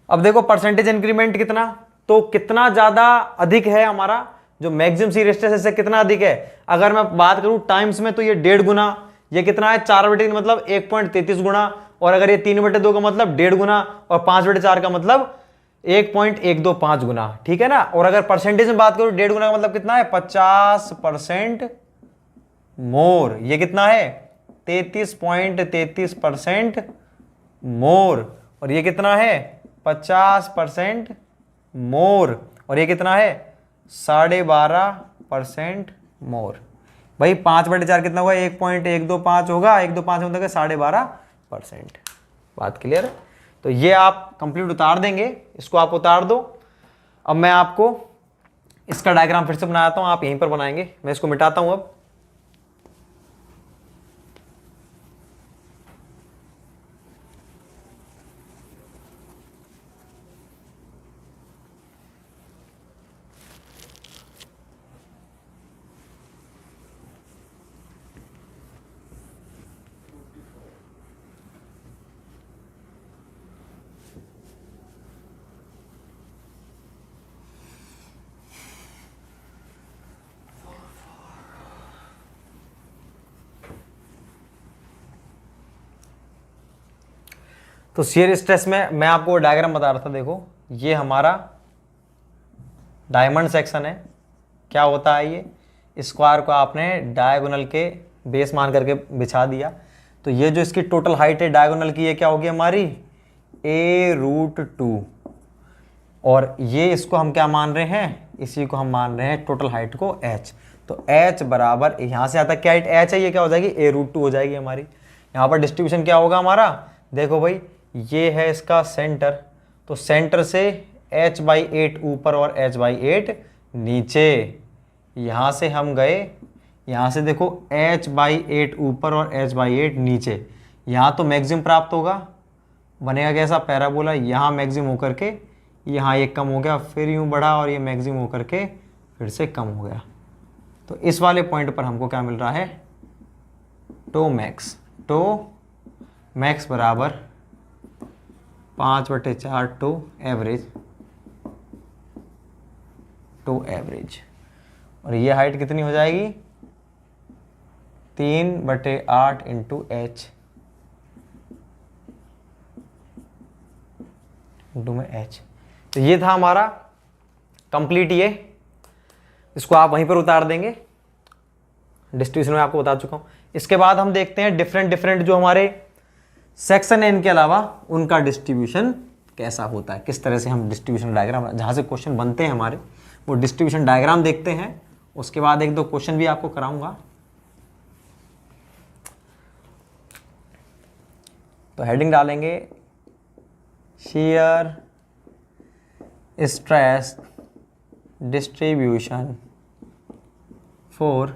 अब देखो परसेंटेज इंक्रीमेंट कितना, तो कितना ज्यादा अधिक है हमारा जो मैक्सिमम सीरीज स्ट्रेस से कितना अधिक है, अगर मैं बात करूं टाइम्स में तो ये 1.5 गुना, ये कितना है 4/3 मतलब 1.33 गुना, और अगर ये 3/2 का मतलब 1.5 गुना, और 5/4 का मतलब 1.125 गुना, ठीक है ना। और अगर परसेंटेज में बात करूं 1.5 गुना का मतलब कितना है 50% मोर, ये कितना है 33.33% मोर, और ये कितना है 50% मोर, और ये कितना है 12.5% मोर। भाई 5/4 कितना होगा 1.125 होगा, 125 मतलब 12.5%। बात क्लियर है। तो ये आप कंप्लीट उतार देंगे, इसको आप उतार दो। अब मैं आपको इसका डायग्राम फिर से बनाता हूं, आप यहीं पर बनाएंगे, मैं इसको मिटाता हूं अब। तो शियर स्ट्रेस में मैं आपको डायग्राम बता रहा था, देखो ये हमारा डायमंड सेक्शन है। क्या होता है, ये स्क्वायर को आपने डायगोनल के बेस मान करके बिछा दिया, तो ये जो इसकी टोटल हाइट है डायगोनल की, ये क्या होगी हमारी a√2, और ये इसको हम क्या मान रहे हैं, इसी को हम मान रहे हैं टोटल हाइट को h। तो h बराबर यहाँ से आता क्या हाइट h है, ये क्या हो जाएगी a√2 हो जाएगी हमारी। यहाँ पर डिस्ट्रीब्यूशन क्या होगा हमारा, देखो भाई ये है इसका सेंटर, तो सेंटर से h/8 ऊपर और h/8 नीचे, यहाँ से हम गए यहाँ से देखो h/8 ऊपर और h/8 नीचे, यहाँ तो मैक्सिमम प्राप्त होगा, बनेगा कैसा पैराबोला, यहाँ मैक्सिमम होकर के यहाँ ये कम हो गया, फिर यूँ बढ़ा और ये मैक्सिमम होकर के फिर से कम हो गया। तो इस वाले पॉइंट पर हमको क्या मिल रहा है, टो मैक्स बराबर 5/4 टो एवरेज। और ये हाइट कितनी हो जाएगी, 3/8 इंटू एच इंटू में एच। तो ये था हमारा कंप्लीट, ये इसको आप वहीं पर उतार देंगे, डिस्ट्रीब्यूशन में आपको बता चुका हूं। इसके बाद हम देखते हैं डिफरेंट जो हमारे सेक्शन है इनके अलावा उनका डिस्ट्रीब्यूशन कैसा होता है, किस तरह से हम डिस्ट्रीब्यूशन डायग्राम जहां से क्वेश्चन बनते हैं हमारे वो डिस्ट्रीब्यूशन डायग्राम देखते हैं। उसके बाद 1-2 क्वेश्चन भी आपको कराऊंगा। तो हेडिंग डालेंगे shear stress distribution for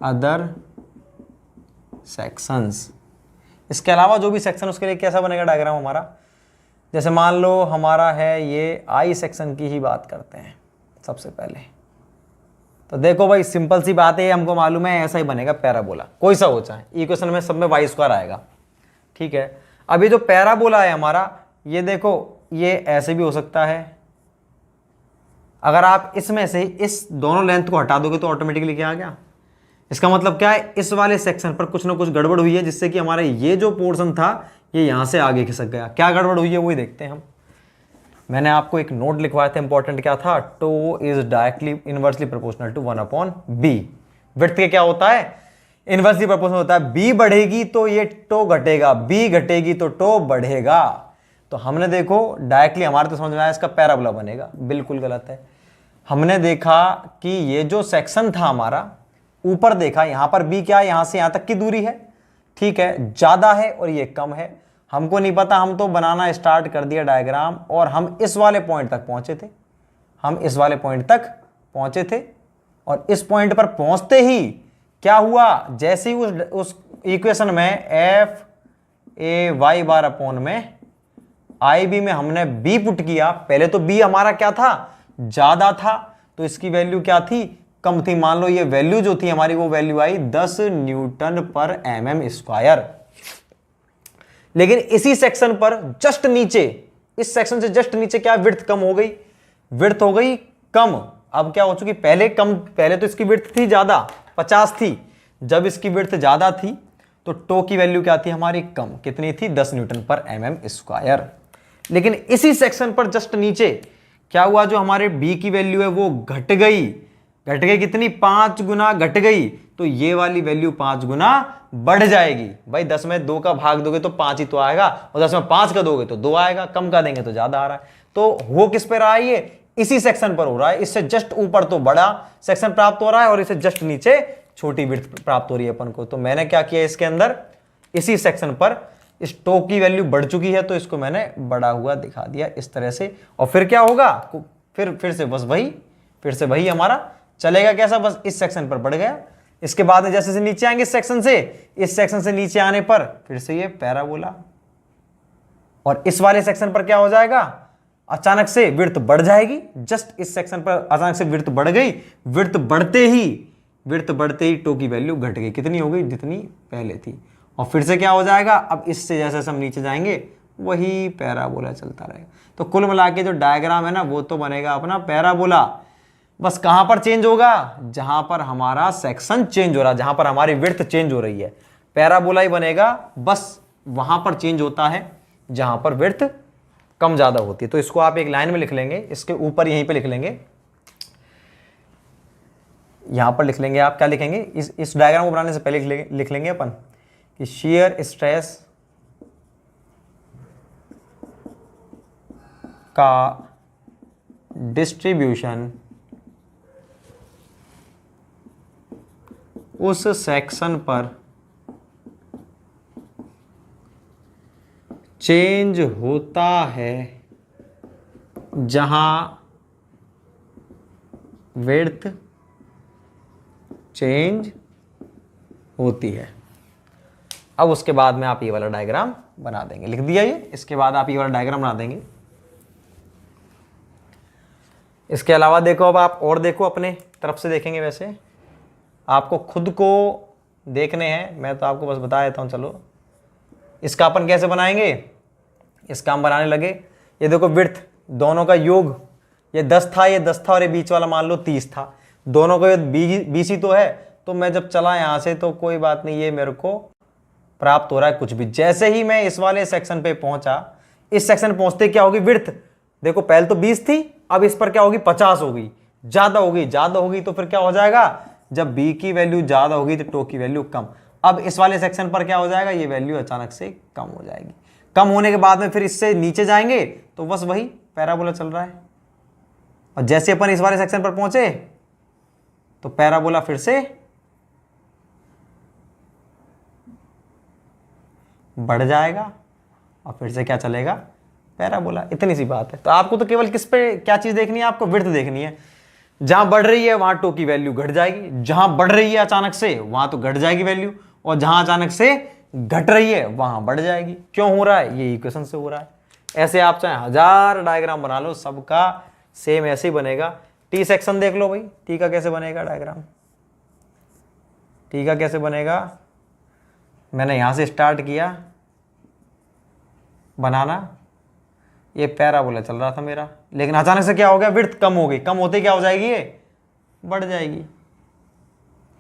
other sections। इसके अलावा जो भी सेक्शन उसके लिए कैसा बनेगा डायग्राम हमारा, जैसे मान लो हमारा है ये आई सेक्शन की ही बात करते हैं सबसे पहले। तो देखो भाई सिंपल सी बात है, हमको मालूम है ऐसा ही बनेगा पैराबोला, कोई सा हो चाहे, इक्वेशन में सब में y² आएगा, ठीक है। अब ये जो पैराबोला है हमारा, ये देखो ये ऐसे भी हो सकता है, अगर आप इसमें से इस दोनों लेंथ को हटा दोगे तो ऑटोमेटिकली क्या आ गया, इसका मतलब क्या है, इस वाले सेक्शन पर कुछ ना कुछ गड़बड़ हुई है जिससे कि हमारा ये जो पोर्शन था ये यहां से आगे खिसक गया। क्या गड़बड़ हुई है वही देखते हैं हम। मैंने आपको एक नोट लिखवाया था, इंपॉर्टेंट क्या था, tau is directly inversely proportional to 1/b। Width के क्या होता है, इनवर्सली प्रोपोर्शनल होता है, b बढ़ेगी तो ये टो घटेगा, b घटेगी तो टो बढ़ेगा। तो हमने देखो डायरेक्टली हमारे तो समझ में आया इसका पैराबोला बनेगा, बिल्कुल गलत है। हमने देखा कि ये जो सेक्शन था हमारा, ऊपर देखा यहां पर b क्या है, यहां से यहां तक की दूरी है, ठीक है, ज्यादा है और ये कम है। हमको नहीं पता, हम तो बनाना स्टार्ट कर दिया डायग्राम और हम इस वाले पॉइंट तक पहुंचे थे, हम इस वाले पॉइंट तक पहुंचे थे। और इस पॉइंट पर पहुंचते ही क्या हुआ, जैसे ही उस इक्वेशन में FA_y में IB में हमने b पुट किया, पहले तो b हमारा क्या था, ज्यादा था, तो इसकी वैल्यू क्या थी, कम थी। मान लो ये वैल्यू जो थी हमारी वो वैल्यू आई 10 Nm²। लेकिन इसी सेक्शन पर जस्ट नीचे, इस सेक्शन से जस्ट नीचे क्या विड्थ कम हो गई, विड्थ हो गई कम। अब क्या हो चुकी, पहले कम, पहले तो इसकी विड्थ थी ज्यादा 50 थी, जब इसकी विड्थ ज्यादा थी तो टो की वैल्यू क्या थी हमारी, कम, कितनी थी 10 Nm²। लेकिन इसी सेक्शन पर जस्ट नीचे क्या हुआ, जो हमारे b की वैल्यू है वो घट गई, घट गई कितनी, 5 गुना घट गई। तो ये वाली वैल्यू 5 गुना बढ़ जाएगी। भाई 10 में 2 का भाग दोगे तो 5 ही तो आएगा, और 10 में 5 का दोगे तो 2 आएगा, कम का देंगे तो ज्यादा आ रहा है। तो हो किस पे रहा है, ये इसी सेक्शन पर हो रहा है। इससे जस्ट ऊपर तो बड़ा सेक्शन प्राप्त हो रहा है और इससे जस्ट नीचे छोटी विड्थ प्राप्त हो रही है अपन को। तो मैंने क्या किया, इसके अंदर इसी सेक्शन पर इस टो की वैल्यू बढ़ चुकी है तो इसको मैंने बढ़ा हुआ दिखा दिया इस तरह से। और फिर क्या होगा, फिर से बस वही, फिर से वही हमारा चलेगा कैसा, बस इस सेक्शन पर बढ़ गया। इसके बाद में जैसे से नीचे आएंगे इस सेक्शन से नीचे आने पर फिर से ये पैराबोला। और इस वाले सेक्शन पर क्या हो जाएगा, अचानक से विड्थ बढ़ जाएगी। जस्ट इस सेक्शन पर अचानक से विड्थ बढ़ गई, विड्थ बढ़ते ही टो की वैल्यू घट गई, कितनी हो गई, जितनी पहले थी। और फिर से क्या हो जाएगा, अब इससे जैसे हम नीचे जाएंगे वही पैराबोला चलता रहेगा। तो कुल मिला के जो डायग्राम है ना वो तो बनेगा अपना पैराबोला। बस कहां पर चेंज होगा, जहां पर हमारा सेक्शन चेंज हो रहा है, जहां पर हमारी विड्थ चेंज हो रही है, पैराबोला ही बनेगा। बस वहां पर चेंज होता है जहां पर विड्थ कम ज्यादा होती है। तो इसको आप एक लाइन में लिख लेंगे, इसके ऊपर यहीं पे लिख लेंगे, यहां पर लिख लेंगे। आप क्या लिखेंगे, इस डायग्राम को बनाने से पहले लिख लेंगे अपन कि शियर स्ट्रेस का डिस्ट्रीब्यूशन उस सेक्शन पर चेंज होता है जहां विड्थ चेंज होती है। अब उसके बाद में आप ये वाला डायग्राम बना देंगे, लिख दिया ये, इसके बाद आप ये वाला डायग्राम बना देंगे। इसके अलावा देखो, अब आप और देखो, अपने तरफ से देखेंगे, वैसे आपको खुद को देखने हैं, मैं तो आपको बस बता देता हूँ। चलो इसका अपन कैसे बनाएंगे, इसका हम बनाने लगे। ये देखो विड्थ दोनों का योग, ये 10 था, ये 10 था, और ये बीच वाला मान लो 30 था, दोनों का ये 20 ही तो है। तो मैं जब चला यहाँ से तो कोई बात नहीं, ये मेरे को प्राप्त हो रहा है कुछ भी। जैसे ही मैं इस वाले सेक्शन पे पहुंचा, इस सेक्शन पहुंचते क्या होगी, विड्थ देखो पहले तो 20 थी, अब इस पर क्या होगी, 50 होगी, ज्यादा होगी। ज्यादा होगी तो फिर क्या हो जाएगा, जब बी की वैल्यू ज्यादा होगी तो टो की वैल्यू कम। अब इस वाले सेक्शन पर क्या हो जाएगा, ये वैल्यू अचानक से कम हो जाएगी। कम होने के बाद में फिर इससे नीचे जाएंगे तो बस वही पैराबोला चल रहा है। और जैसे अपन इस वाले सेक्शन पर पहुंचे तो पैराबोला फिर से बढ़ जाएगा और फिर से क्या चलेगा, पैराबोला। इतनी सी बात है। तो आपको तो केवल किस पे क्या चीज देखनी है, आपको विड्थ देखनी है। जहां बढ़ रही है वहां टो की वैल्यू घट जाएगी, जहां बढ़ रही है अचानक से वहां तो घट जाएगी वैल्यू, और जहां अचानक से घट रही है वहां बढ़ जाएगी। क्यों हो रहा है, ये इक्वेशन से हो रहा है। ऐसे आप चाहे 1000 डायग्राम बना लो, सबका सेम ऐसे ही बनेगा। टी सेक्शन देख लो भाई, टी का कैसे बनेगा डायग्राम, टी का कैसे बनेगा। मैंने यहां से स्टार्ट किया बनाना, ये पैराबोला चल रहा था मेरा, लेकिन अचानक से क्या हो गया, विड्थ कम हो गई। कम होते क्या हो जाएगी, ये बढ़ जाएगी,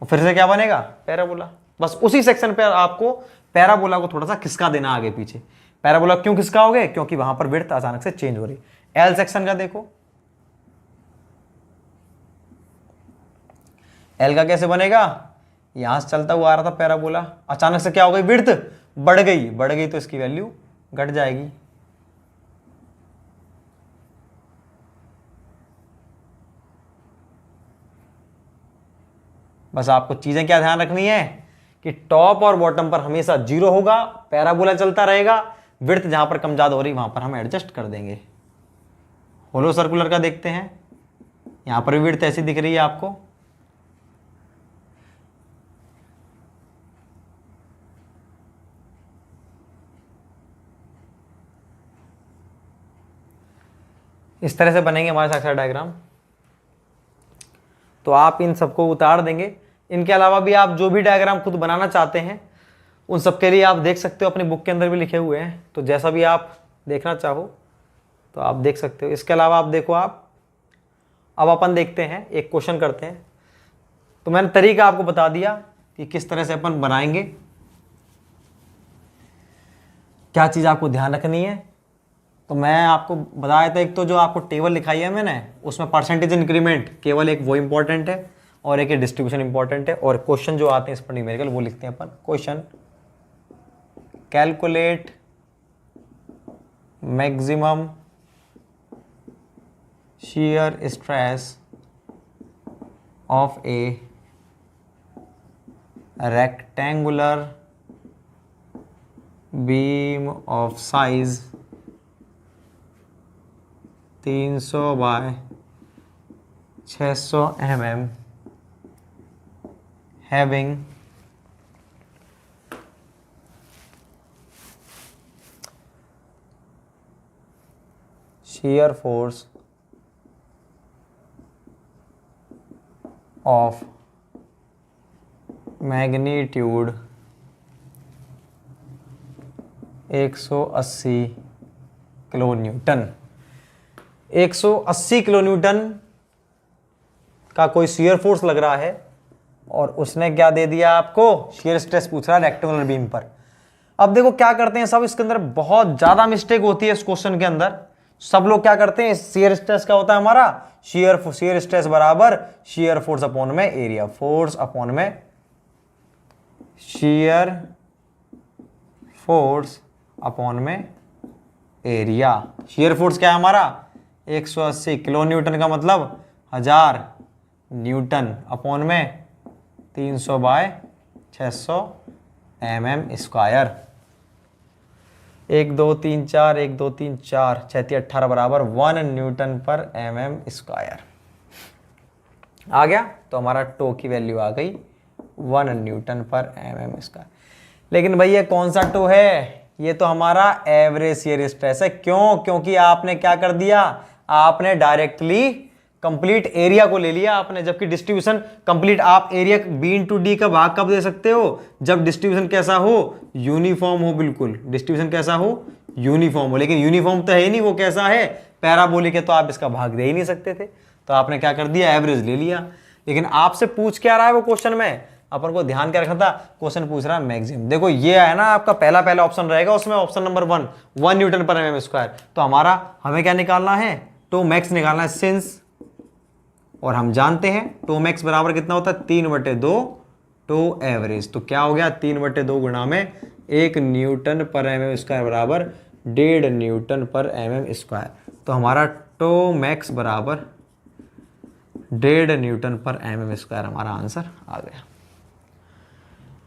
और फिर से क्या बनेगा, पैराबोला। बस उसी सेक्शन पे आपको पैराबोला को थोड़ा सा खिसका देना आगे पीछे। पैराबोला क्यों खिसकाओगे, क्योंकि वहां पर विड्थ अचानक से चेंज हो रही। एल सेक्शन का देखो, एल का कैसे बनेगा, यहां से चलता हुआ आ रहा था पैराबोला, अचानक से क्या हो गई, विड्थ बढ़ गई। बढ़ गई तो इसकी वैल्यू घट जाएगी। बस आपको चीजें क्या ध्यान रखनी है कि टॉप और बॉटम पर हमेशा 0 होगा, पैराबोला चलता रहेगा। विड्थ जहां पर कम ज्यादा हो रही वहां पर हम एडजस्ट कर देंगे। होलो सर्कुलर का देखते हैं, यहां पर भी विड्थ ऐसी दिख रही है आपको। इस तरह से बनेंगे हमारे साक्षर डायग्राम। तो आप इन सबको उतार देंगे। इनके अलावा भी आप जो भी डायग्राम खुद बनाना चाहते हैं उन सब के लिए आप देख सकते हो, अपनी बुक के अंदर भी लिखे हुए हैं। तो जैसा भी आप देखना चाहो तो आप देख सकते हो। इसके अलावा आप देखो, आप अब अपन देखते हैं, एक क्वेश्चन करते हैं। तो मैंने तरीका आपको बता दिया कि किस तरह से अपन बनाएंगे, क्या चीज़ आपको ध्यान रखनी है। तो मैं आपको बताया था, एक तो जो आपको टेबल लिखाई है मैंने, उसमें परसेंटेज इंक्रीमेंट केवल एक वो इंपॉर्टेंट है और एक डिस्ट्रीब्यूशन इंपॉर्टेंट है। और क्वेश्चन जो आते हैं इस पर न्यूमेरिकल वो लिखते हैं अपन। Question, calculate maximum shear stress of a rectangular beam of size 300 by 600 mm having shear force of magnitude 180 kilo newton. 180 kilo newton का कोई शियर फोर्स लग रहा है और उसने क्या दे दिया आपको, शियर स्ट्रेस पूछ रहा है रेक्टेंगुलर बीम पर। अब देखो क्या करते हैं सब, इसके अंदर बहुत ज्यादा मिस्टेक होती है इस क्वेश्चन के अंदर। सब लोग क्या करते हैं, शियर स्ट्रेस क्या होता है हमारा, शियर स्ट्रेस बराबर शियर फोर्स अपॉन में एरिया, फोर्स अपॉन में शियर फोर्स अपॉन में एरिया। शियर फोर्स क्या है हमारा, 180 किलो न्यूटन का मतलब 1000 न्यूटन अपॉन में 300 बाय 600 mm स्क्वायर। 1 2 3 4 1 2 3 4 6 3 18 बराबर 1 न्यूटन पर mm स्क्वायर। आ गया, तो हमारा टो की वैल्यू आ गई 1 न्यूटन पर mm स्क्वायर। लेकिन भाई ये कौन सा टो है, ये तो हमारा एवरेज शियर स्ट्रेस है। क्यों? क्योंकि आपने क्या कर दिया, आपने डायरेक्टली कंप्लीट एरिया को ले लिया आपने, जबकि डिस्ट्रीब्यूशन कंप्लीट, आप एरिया बी इंटू डी का भाग कब दे सकते हो, जब डिस्ट्रीब्यूशन कैसा हो, यूनिफॉर्म हो। बिल्कुल डिस्ट्रीब्यूशन कैसा हो, यूनिफॉर्म हो। लेकिन यूनिफॉर्म तो है नहीं, वो कैसा है, पैराबोलिक है, तो आप इसका भाग दे ही नहीं सकते थे। तो आपने क्या कर दिया, एवरेज ले लिया। लेकिन आपसे पूछ क्या रहा है वो क्वेश्चन में, अपन को ध्यान क्या रखना था, क्वेश्चन पूछ रहा है मैक्सिमम। देखो ये है ना आपका पहला ऑप्शन रहेगा, उसमें ऑप्शन नंबर 1 न्यूटन पर mm स्क्वायर। तो हमारा हमें क्या निकालना है, टो मैक्स निकालना है सिंस, और हम जानते हैं टो मैक्स बराबर कितना होता है, 3/2 टो एवरेज। तो क्या हो गया, 3/2 गुणा में 1 न्यूटन पर mm स्क्वायर बराबर 1.5 न्यूटन पर mm स्क्वायर। तो हमारा टो मैक्स बराबर 1.5 न्यूटन पर mm स्क्वायर हमारा आंसर आ गया।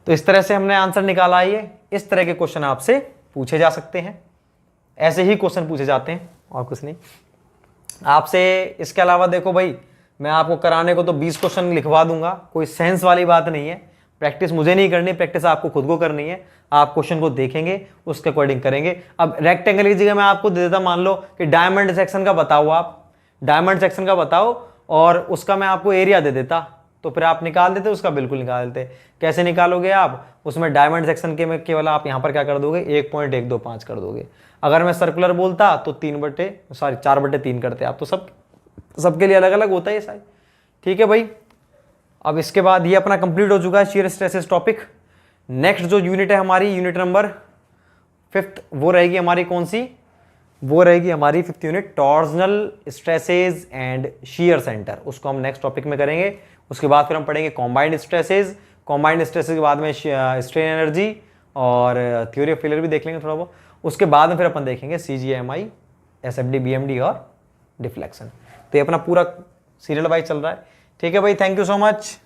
तो इस तरह से हमने आंसर निकाला है। ये इस तरह के क्वेश्चन आपसे पूछे जा सकते हैं, ऐसे ही क्वेश्चन पूछे जाते हैं और कुछ नहीं आपसे। इसके अलावा देखो भाई, मैं आपको कराने को तो 20 क्वेश्चन लिखवा दूंगा, कोई सेंस वाली बात नहीं है। प्रैक्टिस मुझे नहीं करनी, प्रैक्टिस आपको खुद को करनी है। आप क्वेश्चन को देखेंगे, उसके अकॉर्डिंग करेंगे। अब रेक्टेंगल की जगह मैं आपको दे देता, मान लो कि डायमंड सेक्शन का बताओ, आप डायमंड सेक्शन का बताओ और उसका मैं आपको एरिया दे देता, तो फिर आप निकाल देते, उसका बिल्कुल निकाल देते। कैसे निकालोगे आप, उसमें डायमंड सेक्शन के में केवल आप यहाँ पर क्या कर दोगे, 1.125 कर दोगे। अगर मैं सर्कुलर बोलता तो 4/3 करते आप। तो सबके लिए अलग अलग होता है ये सारी, ठीक है भाई। अब इसके बाद ये अपना कंप्लीट हो चुका है शियर स्ट्रेसेस टॉपिक। नेक्स्ट जो यूनिट है हमारी, यूनिट नंबर 5th, वो रहेगी हमारी कौन सी, वो रहेगी हमारी 5th unit, torsional stresses and shear centre. उसको हम नेक्स्ट टॉपिक में करेंगे। उसके बाद फिर हम पढ़ेंगे कॉम्बाइंड स्ट्रेसेस के बाद में स्ट्रेन एनर्जी और थ्योरी ऑफ फेलियर भी देख लेंगे थोड़ा बहुत। उसके बाद में फिर अपन देखेंगे CGMI, SFD, BMD और डिफ्लेक्शन। तो ये अपना पूरा सीरियल वाइज चल रहा है, ठीक है भाई। Thank you so much.